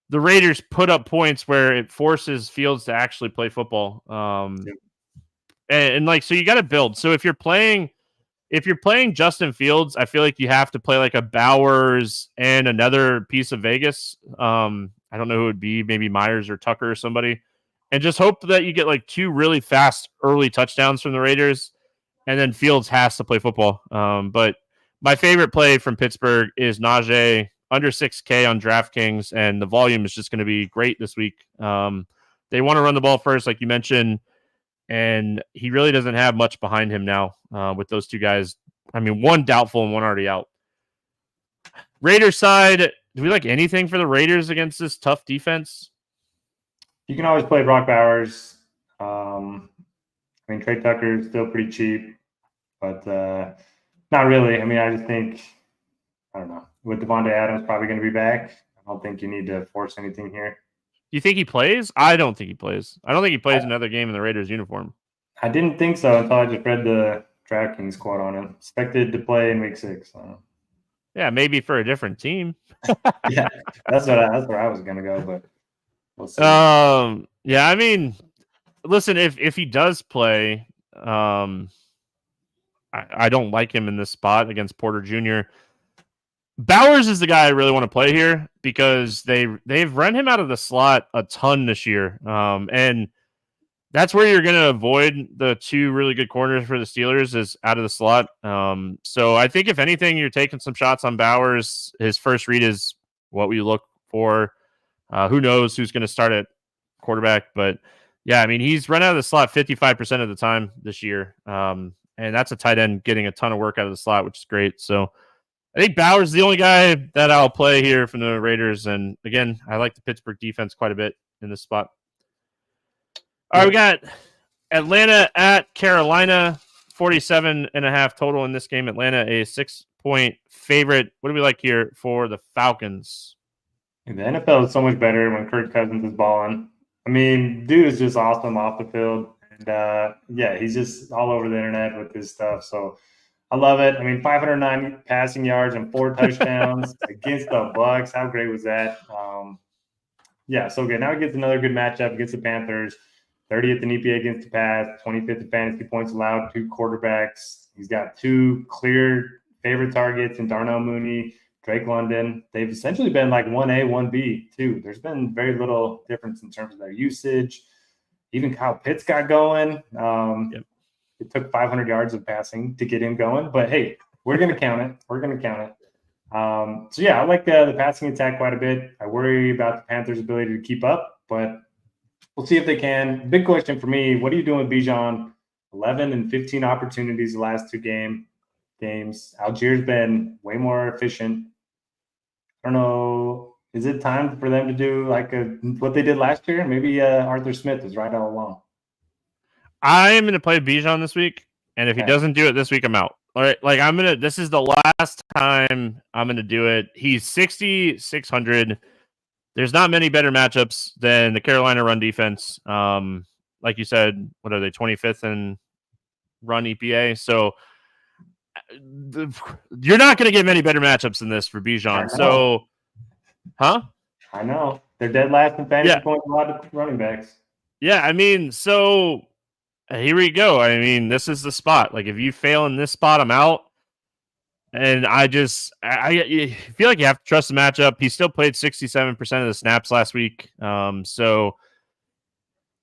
the Raiders put up points where it forces Fields to actually play football? And like, so you got to build. So if you're playing Justin Fields, I feel like you have to play like a Bowers and another piece of Vegas. I don't know who it would be, maybe Myers or Tucker or somebody, and just hope that you get like 2 really fast early touchdowns from the Raiders, and then Fields has to play football. But my favorite play from Pittsburgh is Najee under 6K on DraftKings, and the volume is just going to be great this week. They want to run the ball first, like you mentioned, and he really doesn't have much behind him now with those two guys. I mean, one doubtful and one already out. Raiders side, do we like anything for the Raiders against this tough defense? You can always play Brock Bowers. I mean, Trey Tucker is still pretty cheap, but not really. I mean, I just think, I don't know, with Devontae Adams probably going to be back, I don't think you need to force anything here. You think he plays? I don't think he plays. I don't think he plays another game in the Raiders uniform. I didn't think so until I just read the DraftKings quote on him. Expected to play in week 6. So. Yeah, maybe for a different team. Yeah, that's where I was going to go, but we'll see. Yeah, I mean, listen, if he does play, I don't like him in this spot against Porter Jr. Bowers is the guy I really want to play here because they've run him out of the slot a ton this year. And that's where you're going to avoid the two really good corners for the Steelers is out of the slot. So I think if anything, you're taking some shots on Bowers. His first read is what we look for. Who knows who's going to start at quarterback, but yeah, I mean, he's run out of the slot 55% of the time this year. And that's a tight end getting a ton of work out of the slot, which is great. So I think Bowers is the only guy that I'll play here from the Raiders. And again, I like the Pittsburgh defense quite a bit in this spot. All right, we got Atlanta at Carolina, 47.5 total in this game. Atlanta, a 6-point favorite. What do we like here for the Falcons? The NFL is so much better when Kirk Cousins is balling. I mean, dude is just awesome off the field. And, yeah, he's just all over the internet with his stuff. So I love it. I mean, 509 passing yards and 4 touchdowns against the Bucs. How great was that? Yeah, so good. Now he gets another good matchup against the Panthers. 30th in EPA against the pass, 25th in fantasy points allowed, 2 quarterbacks. He's got 2 clear favorite targets in Darnell Mooney, Drake London. They've essentially been like 1A, 1B, too. There's been very little difference in terms of their usage. Even Kyle Pitts got going. It took 500 yards of passing to get him going. But, hey, we're going to count it. We're going to count it. So, yeah, I like the passing attack quite a bit. I worry about the Panthers' ability to keep up, but we'll see if they can. Big question for me, what are you doing with Bijan? 11 and 15 opportunities the last 2 games. Algiers been way more efficient. I don't know. Is it time for them to do like what they did last year? Maybe Arthur Smith is right all along. I am going to play Bijan this week, and if he doesn't do it this week, I'm out. All right, like this is the last time I'm going to do it. He's 6,600. There's not many better matchups than the Carolina run defense. Like you said, what are they, 25th in run EPA? So you're not going to get many better matchups than this for Bijan. So, I know. They're dead last in fantasy points allowed to running backs. Yeah, I mean, so here we go. I mean, this is the spot. Like, if you fail in this spot, I'm out. And I feel like you have to trust the matchup. He still played 67% of the snaps last week. So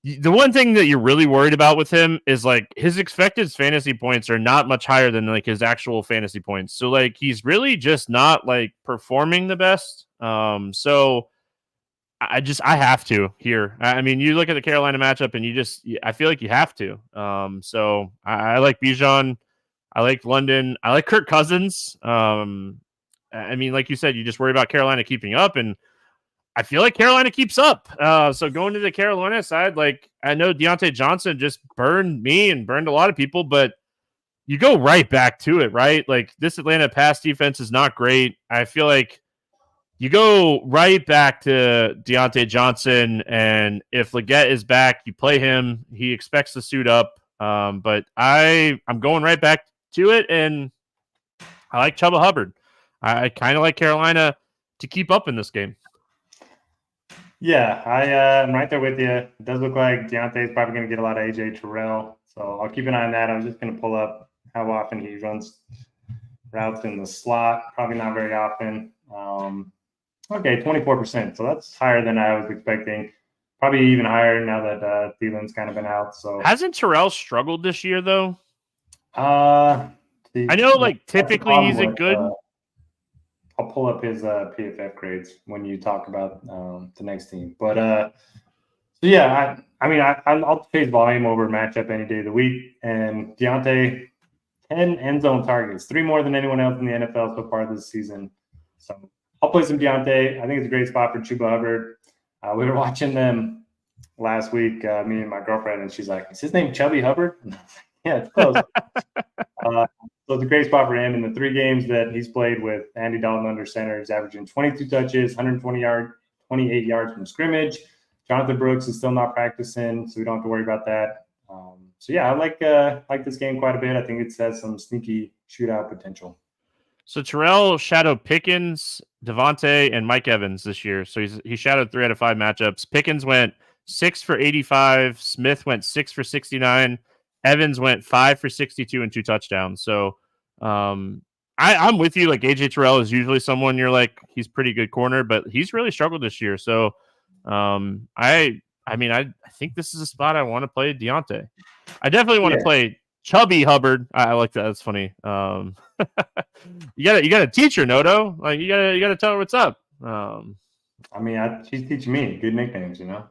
the one thing that you're really worried about with him is like his expected fantasy points are not much higher than like his actual fantasy points. So like he's really just not like performing the best. So I have to here. I mean, you look at the Carolina matchup and I feel like you have to. So I like Bijan. I like London. I like Kirk Cousins. I mean, like you said, you just worry about Carolina keeping up, and I feel like Carolina keeps up. So going to the Carolina side, like I know Deontay Johnson just burned me and burned a lot of people, but you go right back to it, right? Like this Atlanta pass defense is not great. I feel like you go right back to Deontay Johnson, and if Leggett is back, you play him. He expects to suit up, but I'm going right back to it, and I like Chuba Hubbard. I kind of like Carolina to keep up in this game. Yeah, I'm right there with you. It does look like Deontay is probably going to get a lot of AJ Terrell, so I'll keep an eye on that. I'm just going to pull up how often he runs routes in the slot. Probably not very often. Okay, 24%. So that's higher than I was expecting. Probably even higher now that Thielen's kind of been out. So hasn't Terrell struggled this year though? I know, like typically he's a good. I'll pull up his PFF grades when you talk about the next team. But so yeah, I'll chase volume over matchup any day of the week. And Deontay, 10 end zone targets, 3 more than anyone else in the NFL so far this season. So I'll play some Deontay. I think it's a great spot for Chuba Hubbard. We were watching them last week, me and my girlfriend, and she's like, "Is his name Chubby Hubbard?" Yeah, it's close. So it's a great spot for him. In the 3 games that he's played with Andy Dalton under center, he's averaging 22 touches, 28 yards from scrimmage. Jonathan Brooks is still not practicing, so we don't have to worry about that. So yeah, I like this game quite a bit. I think it has some sneaky shootout potential. So Terrell shadowed Pickens, Devontae, and Mike Evans this year. So he shadowed 3 out of 5 matchups. Pickens went 6 for 85. Smith went 6 for 69. Evans went 5 for 62 and 2 touchdowns. So I'm with you. Like AJ Terrell is usually someone you're like, he's pretty good corner, but he's really struggled this year. So I think this is a spot I want to play Deontay. I definitely want to play Chubby Hubbard. I like that. That's funny. You got a teacher, Noto. Like you gotta tell her what's up. She's teaching me good nicknames, you know.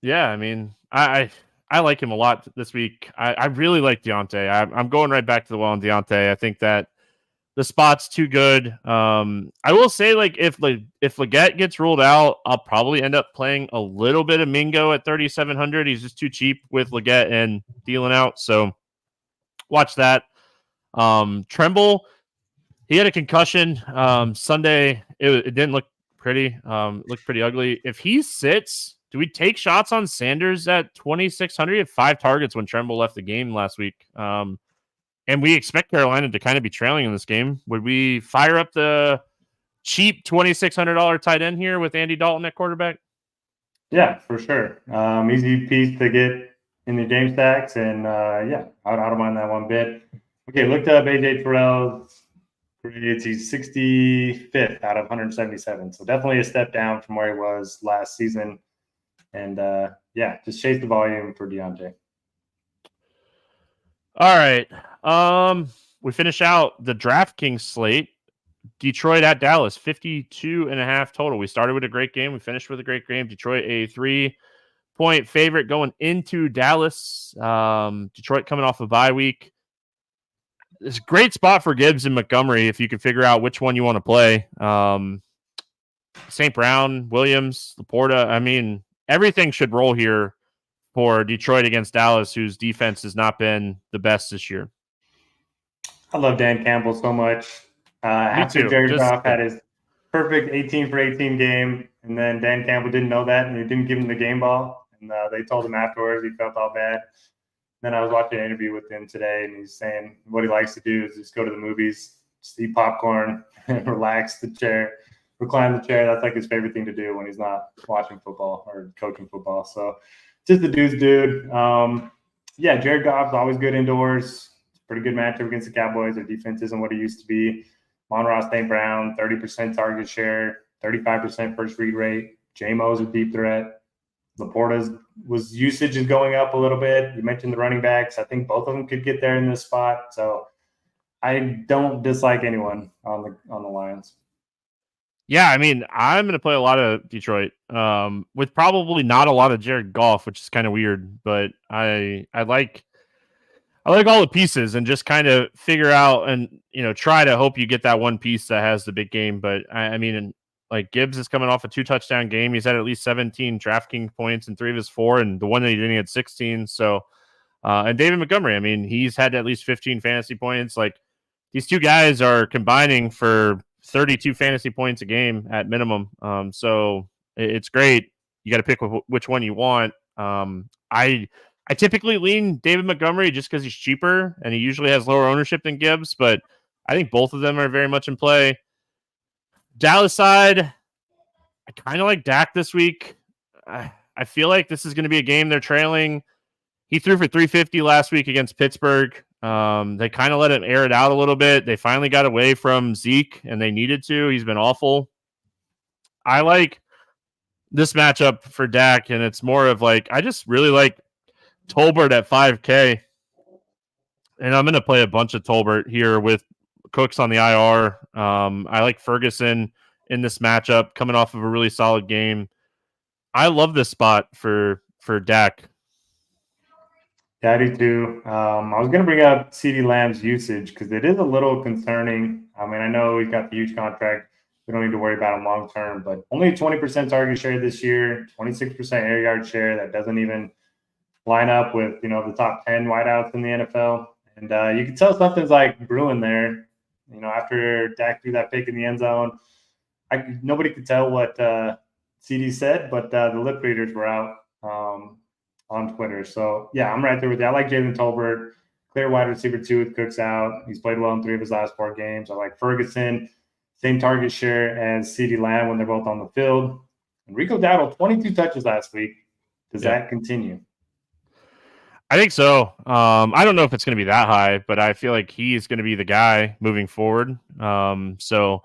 Yeah, I mean, I like him a lot this week. I really like Deontay. I'm going right back to the well on Deontay. I think that the spot's too good. I will say, like, if Leggett gets ruled out, I'll probably end up playing a little bit of Mingo at 3,700. He's just too cheap with Leggett and dealing out. So watch that. Tremble, he had a concussion Sunday. It didn't look pretty. Looked pretty ugly. If he sits, do we take shots on Sanders at 2,600? He had 5 targets when Tremble left the game last week. And we expect Carolina to kind of be trailing in this game. Would we fire up the cheap $2,600 tight end here with Andy Dalton at quarterback? Yeah, for sure. Easy piece to get in the game stacks. And I don't mind that one bit. Okay, looked up AJ Terrell's grades. He's 65th out of 177. So definitely a step down from where he was last season. And just chase the volume for Deontay. All right. We finish out the DraftKings slate. Detroit at Dallas, 52.5 total. We started with a great game. We finished with a great game. Detroit, a 3-point favorite going into Dallas. Detroit coming off a bye week. It's a great spot for Gibbs and Montgomery if you can figure out which one you want to play. St. Brown, Williams, Laporta. I mean, everything should roll here for Detroit against Dallas, whose defense has not been the best this year. I love Dan Campbell so much. After Jared Goff had his perfect 18 for 18 game, and then Dan Campbell didn't know that, and they didn't give him the game ball. And they told him afterwards he felt all bad. Then I was watching an interview with him today, and he's saying what he likes to do is just go to the movies, just eat popcorn, and recline the chair. That's like his favorite thing to do when he's not watching football or coaching football. So just the dude's dude. Jared Goff's always good indoors. Pretty good matchup against the Cowboys. Their defense isn't what it used to be. Monroe St. Brown, 30% target share, 35% first read rate. J-Mo's a deep threat. Laporta's usage is going up a little bit. You mentioned the running backs. I think both of them could get there in this spot. So I don't dislike anyone on the Lions. Yeah, I mean, I'm going to play a lot of Detroit with probably not a lot of Jared Goff, which is kind of weird. But I like all the pieces and just kind of figure out and, try to hope you get that one piece that has the big game. But I mean, like Gibbs is coming off a 2-touchdown game. He's had at least 17 DraftKings points in 3 of his 4, and the one that he didn't had 16. So, and David Montgomery, I mean, he's had at least 15 fantasy points. Like these two guys are combining for 32 fantasy points a game at minimum. So it's great. You got to pick which one you want. I typically lean David Montgomery just because he's cheaper and he usually has lower ownership than Gibbs, but I think both of them are very much in play. Dallas side, I kind of like Dak this week. I feel like this is going to be a game they're trailing. He threw for 350 last week against Pittsburgh. They kind of let him air it out a little bit. They finally got away from Zeke, and they needed to. He's been awful. I like this matchup for Dak, and it's more of like, I just really like Tolbert at 5K. And I'm going to play a bunch of Tolbert here with Cooks on the IR. I like Ferguson in this matchup, coming off of a really solid game. I love this spot for Dak. Yeah, I do too. I was going to bring up CeeDee Lamb's usage because it is a little concerning. I mean, I know he's got the huge contract. We don't need to worry about him long term, but only 20% target share this year, 26% air yard share. That doesn't even line up with, the top 10 wideouts in the NFL. And you can tell something's like brewing there. After Dak threw that pick in the end zone, nobody could tell what CD said, but the lip readers were out on Twitter. So, yeah, I'm right there with you. I like Jalen Tolbert, clear wide receiver 2 with Cooks out. He's played well in 3 of his last 4 games. I like Ferguson, same target share as CeeDee Lamb when they're both on the field. And Rico Dowdle, 22 touches last week. Does that continue? I think so. I don't know if it's going to be that high, but I feel like he is going to be the guy moving forward. So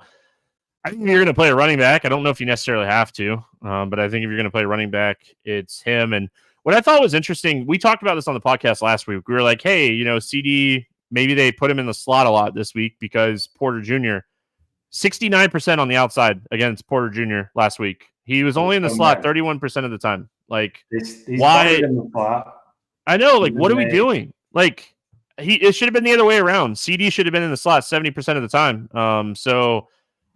I think if you're going to play a running back, I don't know if you necessarily have to, but I think if you're going to play a running back, it's him. And what I thought was interesting, we talked about this on the podcast last week. We were like, hey, CD, maybe they put him in the slot a lot this week because Porter Jr., 69% on the outside against Porter Jr. last week. He was only in the slot 31% of the time. Like, he's why? In the slot. I know, like, what are we doing? Like, it should have been the other way around. CD should have been in the slot 70% of the time. So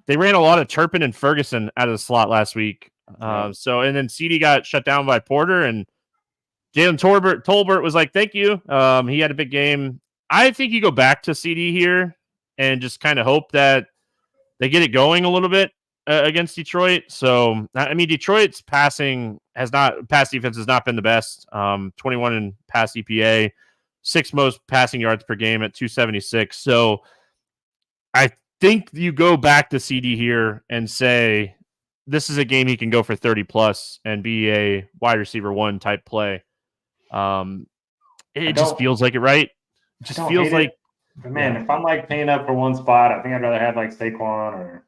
they ran a lot of Turpin and Ferguson out of the slot last week. And then CD got shut down by Porter, and Jalen Tolbert was like, thank you. He had a big game. I think you go back to CD here and just kind of hope that they get it going a little bit against Detroit. So, I mean, Detroit's pass defense has not been the best. 21 in pass EPA, 6th most passing yards per game at 276. So I think you go back to CD here and say, this is a game he can go for 30 plus and be a wide receiver 1 type play. It just feels like it, right? It just feels like, but man, if I'm like paying up for one spot, I think I'd rather have like Saquon or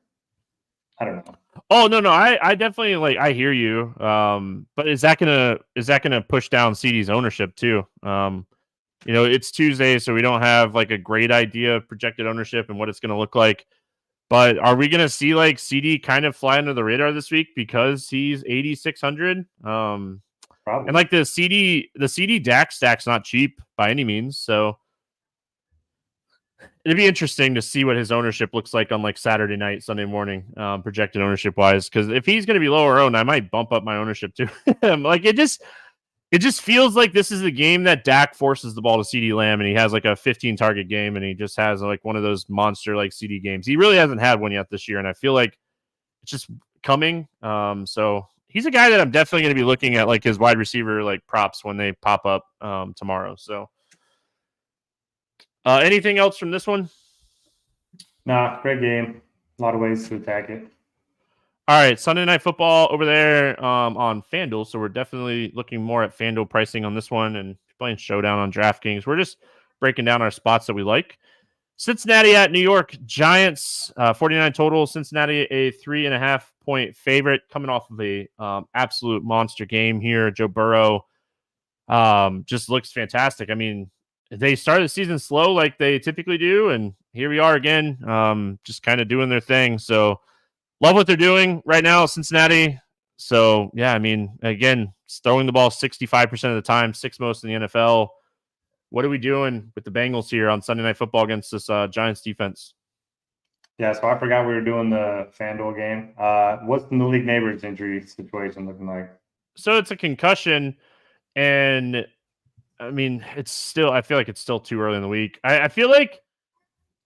I don't know. Oh no, I definitely I hear you. But is that gonna push down CD's ownership too? It's Tuesday, so we don't have like a great idea of projected ownership and what it's gonna look like. But are we gonna see like CD kind of fly under the radar this week because he's 8,600? Probably. And like the CD Dak stack's not cheap by any means, so it'd be interesting to see what his ownership looks like on like Saturday night, Sunday morning, projected ownership wise. Because if he's going to be lower owned, I might bump up my ownership to him. Like it just feels like this is a game that Dak forces the ball to CD Lamb, and he has like a 15 target game, and he just has like one of those monster like CD games. He really hasn't had one yet this year, and I feel like it's just coming. So he's a guy that I'm definitely going to be looking at like his wide receiver like props when they pop up tomorrow. So. Anything else from this one? Nah, great game. A lot of ways to attack it. All right, Sunday Night Football over there on FanDuel. So we're definitely looking more at FanDuel pricing on this one and playing Showdown on DraftKings. We're just breaking down our spots that we like. Cincinnati at New York Giants, 49 total. Cincinnati a 3.5 point favorite coming off of a absolute monster game here. Joe Burrow just looks fantastic. I mean, they started the season slow like they typically do, and here we are again, just kind of doing their thing. So love what they're doing right now, Cincinnati. So, yeah, I mean, again, throwing the ball 65% of the time, 6th most in the NFL. What are we doing with the Bengals here on Sunday Night Football against this Giants defense? Yeah, so I forgot we were doing the FanDuel game. What's the Malik Neighbors injury situation looking like? So it's a concussion, and I mean, I feel like it's still too early in the week. I feel like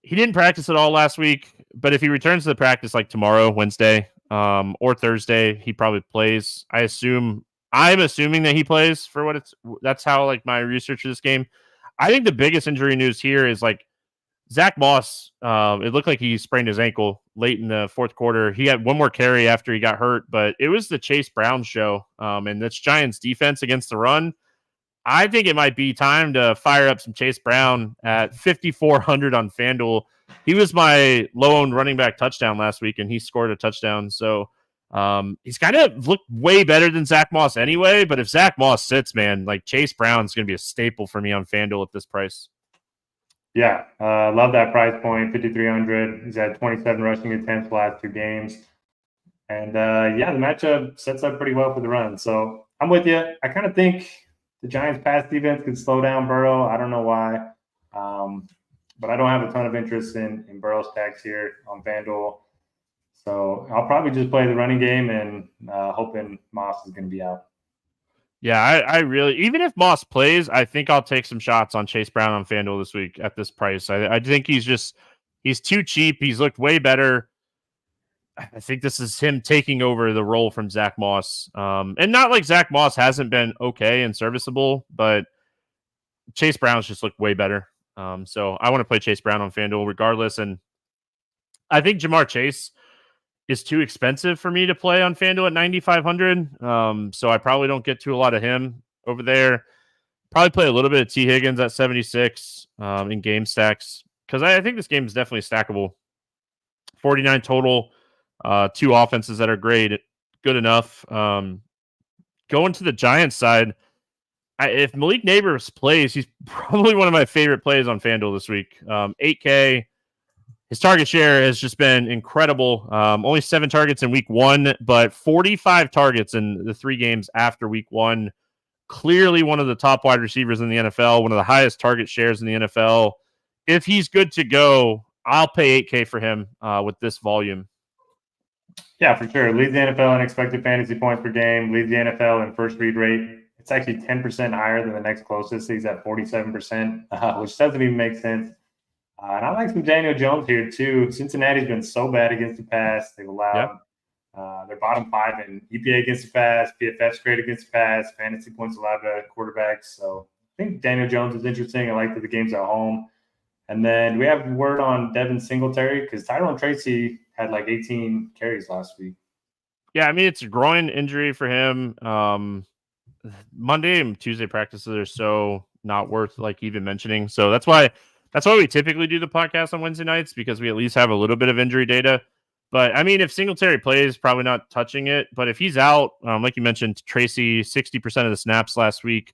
he didn't practice at all last week, but if he returns to the practice like tomorrow, Wednesday, or Thursday, he probably plays. I'm assuming that he plays for that's how like my research of this game. I think the biggest injury news here is like Zach Moss. It looked like he sprained his ankle late in the 4th quarter. He had one more carry after he got hurt, but it was the Chase Brown show. And that's Giants defense against the run. I think it might be time to fire up some Chase Brown at 5,400 on FanDuel. He was my low-owned running back touchdown last week, and he scored a touchdown. So he's kind of looked way better than Zach Moss anyway. But if Zach Moss sits, man, like Chase Brown's going to be a staple for me on FanDuel at this price. Yeah, love that price point, 5,300. He's had 27 rushing attempts the last 2 games. And yeah, the matchup sets up pretty well for the run. So I'm with you. I kind of think the Giants' pass defense could slow down Burrow. I don't know why. But I don't have a ton of interest in Burrow stacks here on FanDuel. So I'll probably just play the running game and hoping Moss is going to be out. Yeah, I really, even if Moss plays, I think I'll take some shots on Chase Brown on FanDuel this week at this price. I think he's too cheap. He's looked way better. I think this is him taking over the role from Zach Moss. And not like Zach Moss hasn't been okay and serviceable, but Chase Brown's just looked way better. So I want to play Chase Brown on FanDuel regardless. And I think Jamar Chase is too expensive for me to play on FanDuel at 9,500. So I probably don't get to a lot of him over there. Probably play a little bit of T. Higgins at 76 in game stacks because I think this game is definitely stackable. 49 total, 2 offenses that are great, good enough. Going to the Giants side, if Malik Neighbors plays, he's probably one of my favorite plays on FanDuel this week. 8K. His target share has just been incredible. Only 7 targets in week 1, but 45 targets in the 3 games after week 1. Clearly one of the top wide receivers in the NFL, one of the highest target shares in the NFL. If he's good to go, I'll pay 8K for him with this volume. Yeah, for sure. Leads the NFL in expected fantasy points per game. Leads the NFL in first read rate. It's actually 10% higher than the next closest. He's at 47%, which doesn't even make sense. And I like some Daniel Jones here, too. Cincinnati's been so bad against the pass. They've allowed their bottom 5 in EPA against the pass, PFF's great against the pass, fantasy points allowed to quarterbacks. So I think Daniel Jones is interesting. I like that the game's at home. And then we have word on Devin Singletary because Tyrone Tracy had like 18 carries last week. Yeah, I mean, it's a groin injury for him. Monday and Tuesday practices are so not worth like even mentioning. So that's why we typically do the podcast on Wednesday nights because we at least have a little bit of injury data. But I mean, if Singletary plays, probably not touching it. But if he's out, like you mentioned, Tracy, 60% of the snaps last week,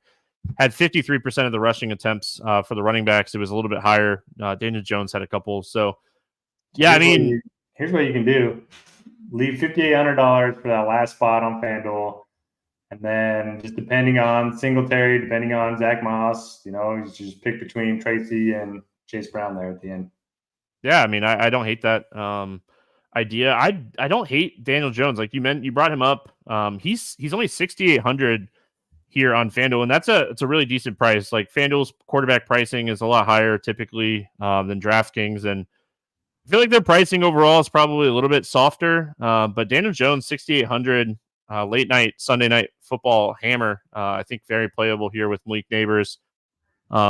had 53% of the rushing attempts for the running backs. It was a little bit higher. Daniel Jones had a couple. So, yeah, here's what you can do. Leave $5,800 for that last spot on FanDuel. And then just depending on Singletary, depending on Zach Moss, you just pick between Tracy and Chase Brown there at the end. Yeah, I mean, I don't hate that idea. I don't hate Daniel Jones. Like you brought him up. He's only 6,800 here on FanDuel, and it's a really decent price. Like FanDuel's quarterback pricing is a lot higher typically than DraftKings, and I feel like their pricing overall is probably a little bit softer. But Daniel Jones, 6,800. Late night, Sunday night football hammer. I think very playable here with Malik Neighbors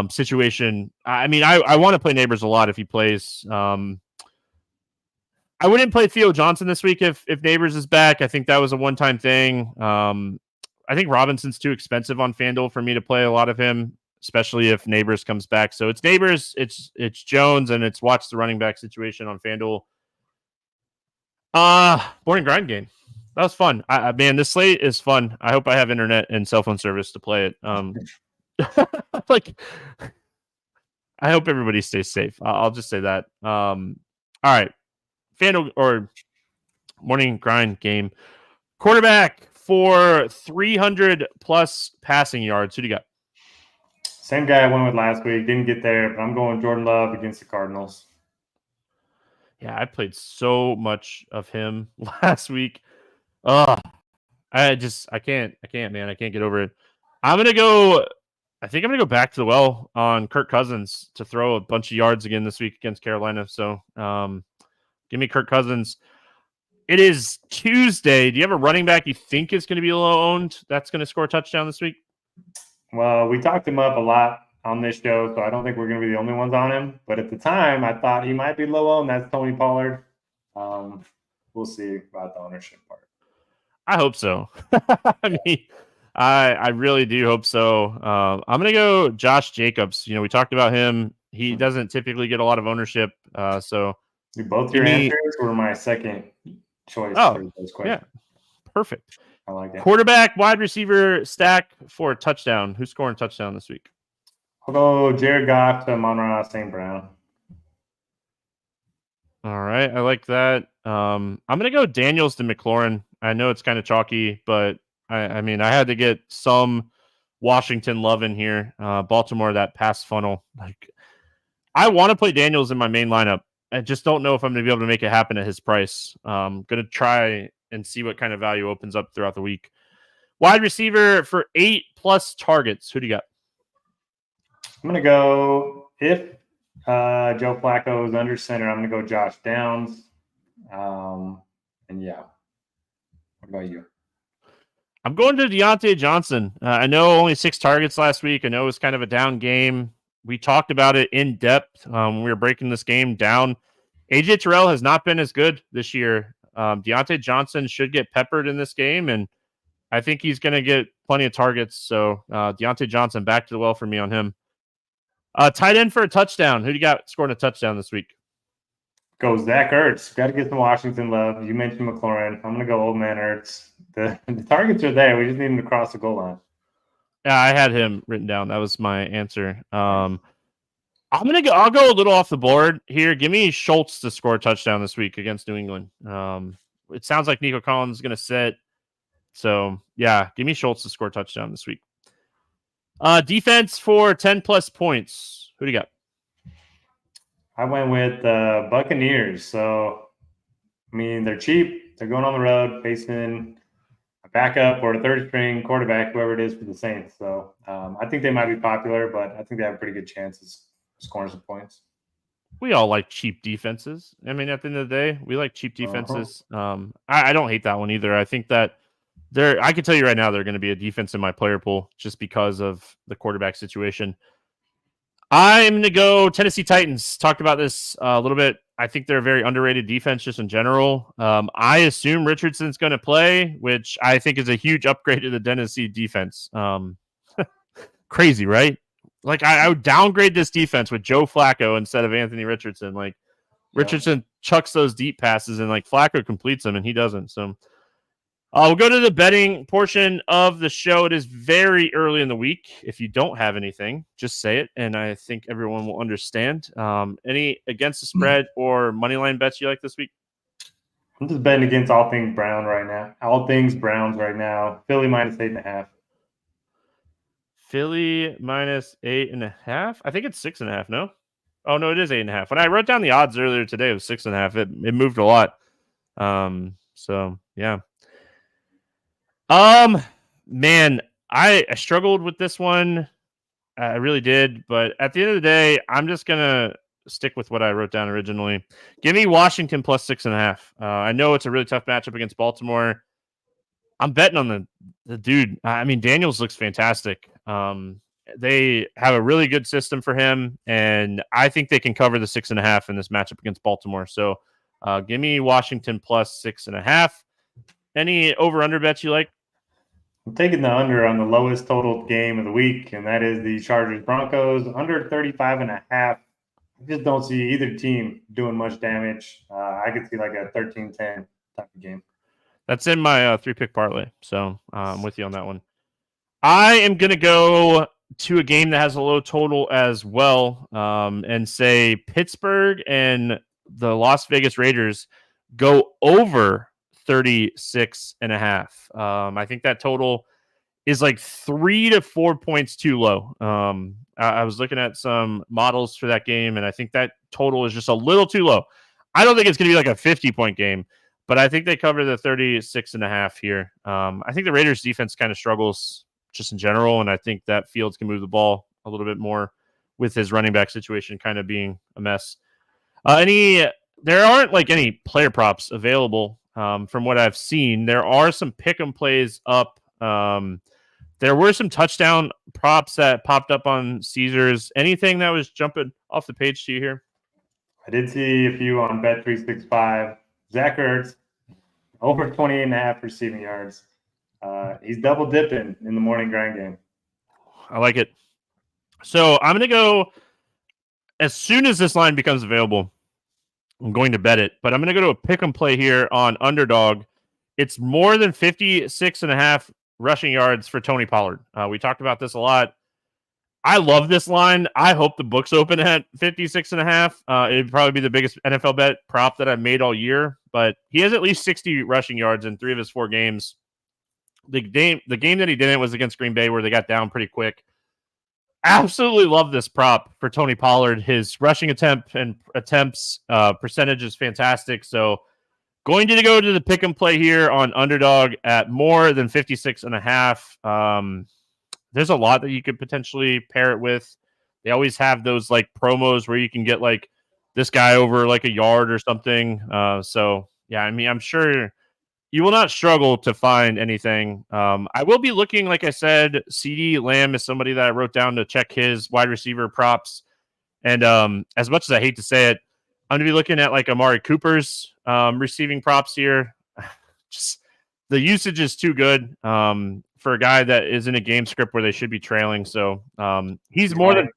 situation. I mean, I want to play Neighbors a lot if he plays. I wouldn't play Theo Johnson this week if Neighbors is back. I think that was a one-time thing. I think Robinson's too expensive on FanDuel for me to play a lot of him, especially if Neighbors comes back. So it's Neighbors, it's Jones, and it's watch the running back situation on FanDuel. Morning grind game. That was fun. Man, this slate is fun. I hope I have internet and cell phone service to play it. Like, I hope everybody stays safe. I'll just say that. All right. FanDuel or morning grind game. Quarterback for 300 plus passing yards. Who do you got? Same guy I went with last week. Didn't get there, but I'm going Jordan Love against the Cardinals. Yeah, I played so much of him last week. I can't, man. I can't get over it. I think I'm going to go back to the well on Kirk Cousins to throw a bunch of yards again this week against Carolina. So, give me Kirk Cousins. It is Tuesday. Do you have a running back you think is going to be low owned that's going to score a touchdown this week? Well, we talked him up a lot on this show, so I don't think we're going to be the only ones on him. But at the time, I thought he might be low owned. That's Tony Pollard. We'll see about the ownership part. I hope so. I mean, I really do hope so. I'm going to go Josh Jacobs. We talked about him. He doesn't typically get a lot of ownership. So both your answers were my second choice for those questions. Yeah, perfect. I like it. Quarterback, wide receiver stack for a touchdown. Who's scoring a touchdown this week? I'll go Jared Goff to Amon-Ra St. Brown. All right, I like that. I'm gonna go Daniels to McLaurin. I know it's kind of chalky, but I mean, I had to get some Washington love in here. Baltimore, that pass funnel. Like, I want to play Daniels in my main lineup. I just don't know if I'm gonna be able to make it happen at his price. Gonna try and see what kind of value opens up throughout the week. Wide receiver for 8+ targets. Who do you got? I'm going to go, if Joe Flacco is under center, I'm going to go Josh Downs. And yeah. What about you? I'm going to Deontay Johnson. I know only 6 targets last week. I know it was kind of a down game. We talked about it in depth when we were breaking this game down. AJ Terrell has not been as good this year. Deontay Johnson should get peppered in this game, and I think he's going to get plenty of targets. So Deontay Johnson, back to the well for me on him. Tight end for a touchdown. Who do you got scoring a touchdown this week? Go Zach Ertz. Got to get some Washington love. You mentioned McLaurin. I'm going to go old man Ertz. The targets are there. We just need him to cross the goal line. Yeah, I had him written down. That was my answer. I'll go a little off the board here. Give me Schultz to score a touchdown this week against New England. It sounds like Nico Collins is going to sit. So, yeah, give me Schultz to score a touchdown this week. Defense for 10+ points. Who do you got? I went with Buccaneers. So, I mean, they're cheap. They're going on the road, facing a backup or a third-string quarterback, whoever it is for the Saints. So, I think they might be popular, but I think they have a pretty good chances of scoring some points. We all like cheap defenses. I mean, at the end of the day, we like cheap defenses. I don't hate that one either. I think that I can tell you right now, they're going to be a defense in my player pool just because of the quarterback situation. I'm going to go Tennessee Titans. Talked about this a little bit. I think they're a very underrated defense just in general. I assume Richardson's going to play, which I think is a huge upgrade to the Tennessee defense. Crazy, right? Like, I would downgrade this defense with Joe Flacco instead of Anthony Richardson. Like, Richardson chucks those deep passes, and, like, Flacco completes them, and he doesn't. So, we'll go to the betting portion of the show. It is very early in the week. If you don't have anything, just say it, and I think everyone will understand. Any against the spread or money line bets you like this week? I'm just betting against all things Brown right now. All things Browns right now. Philly -8.5. Philly -8.5. I think it's 6.5. No. Oh no, it is 8.5. When I wrote down the odds earlier today, it was 6.5. It moved a lot. So yeah. Man, I struggled with this one. I really did, but at the end of the day, I'm just gonna stick with what I wrote down originally. Give me Washington +6.5. I know it's a really tough matchup against Baltimore. I'm betting on the dude. I mean, Daniels looks fantastic. They have a really good system for him, and I think they can cover the 6.5 in this matchup against Baltimore. So, give me Washington +6.5. Any over/under bets you like? I'm taking the under on the lowest total game of the week, and that is the Chargers Broncos under 35.5. I just don't see either team doing much damage. I could see like a 13-10 type of game. That's in my 3-pick parlay, so I'm with you on that one. I am going to go to a game that has a low total as well, and say Pittsburgh and the Las Vegas Raiders go over 36.5. I think that total is like 3 to 4 points too low. I was looking at some models for that game, and I think that total is just a little too low. I don't think it's going to be like a 50-point game, but I think they cover the 36.5 here. I think the Raiders defense kind of struggles just in general, and I think that Fields can move the ball a little bit more with his running back situation kind of being a mess. There aren't like any player props available from what I've seen. There are some pick'em plays up. There were some touchdown props that popped up on Caesars. Anything that was jumping off the page to you here? I did see a few on Bet365. Zach Ertz, over 28.5 receiving yards. He's double dipping in the morning grind game. I like it. So I'm going to go, as soon as this line becomes available, I'm going to bet it, but I'm going to go to a pick and play here on Underdog. It's more than 56.5 rushing yards for Tony Pollard. We talked about this a lot. I love this line. I hope the books open at 56.5. It'd probably be the biggest NFL bet prop that I've made all year, but he has at least 60 rushing yards in 3 of his 4 games. The game that he didn't was against Green Bay, where they got down pretty quick. Absolutely love this prop for Tony Pollard. His rushing attempts percentage is fantastic. So going to go to the pick and play here on underdog at more than 56.5. There's a lot that you could potentially pair it with. They always have those like promos where you can get like this guy over like a yard or something. So yeah, I mean, I'm sure you will not struggle to find anything. I will be looking, like I said, CeeDee Lamb is somebody that I wrote down to check his wide receiver props. And as much as I hate to say it, I'm going to be looking at like Amari Cooper's receiving props here. Just the usage is too good for a guy that is in a game script where they should be trailing. So he's more than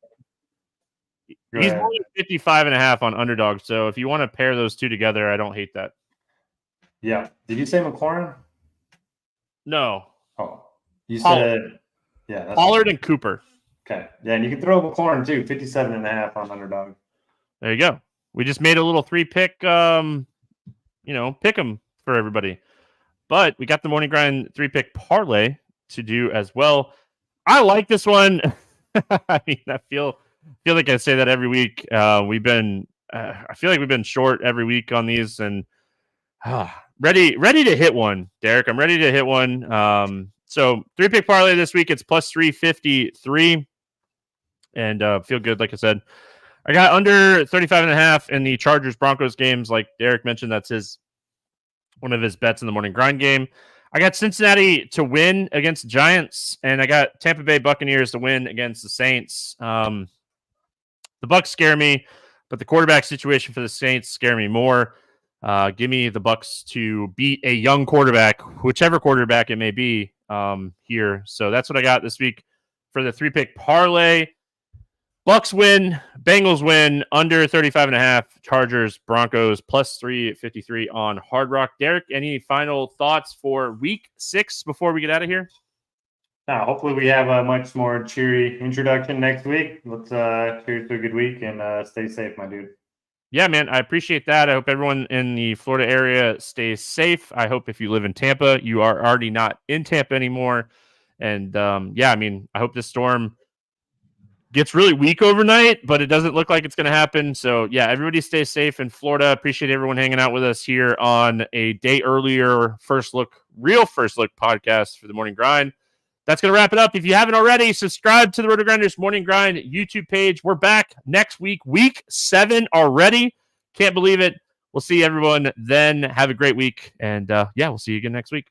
55.5 on underdog. So if you want to pair those two together, I don't hate that. Yeah. Did you say McLaurin? No. Oh, you Pollard. Said that's Pollard and Cooper. Okay. Yeah, and you can throw McLaurin too, 57.5 on underdog. There you go. We just made a little 3-pick, pick 'em for everybody. But we got the Morning Grind 3-pick parlay to do as well. I like this one. I mean, I feel like I say that every week. I feel like we've been short every week on these, and ready to hit one, Derek. I'm ready to hit one. So 3-pick parlay this week. It's plus 353, and feel good. Like I said, I got under 35.5 in the Chargers Broncos games. Like Derek mentioned, that's one of his bets in the Morning Grind game. I got Cincinnati to win against the Giants, and I got Tampa Bay Buccaneers to win against the Saints. The Bucs scare me, but the quarterback situation for the Saints scare me more. Give me the Bucs to beat a young quarterback, whichever quarterback it may be here. So that's what I got this week for the 3-pick parlay. Bucs win, Bengals win, under 35.5, Chargers, Broncos, plus 353 on Hard Rock. Derek, any final thoughts for week 6 before we get out of here? No, hopefully we have a much more cheery introduction next week. Let's cheers to a good week and stay safe, my dude. Yeah, man, I appreciate that. I hope everyone in the Florida area stays safe. I hope if you live in Tampa, you are already not in Tampa anymore. And I mean, I hope this storm gets really weak overnight, but it doesn't look like it's going to happen. So, yeah, everybody stay safe in Florida. Appreciate everyone hanging out with us here on a day earlier real first look podcast for the Morning Grind. That's going to wrap it up. If you haven't already, subscribe to the RotoGrinders Morning Grind YouTube page. We're back next week, week 7 already. Can't believe it. We'll see everyone then. Have a great week. And, we'll see you again next week.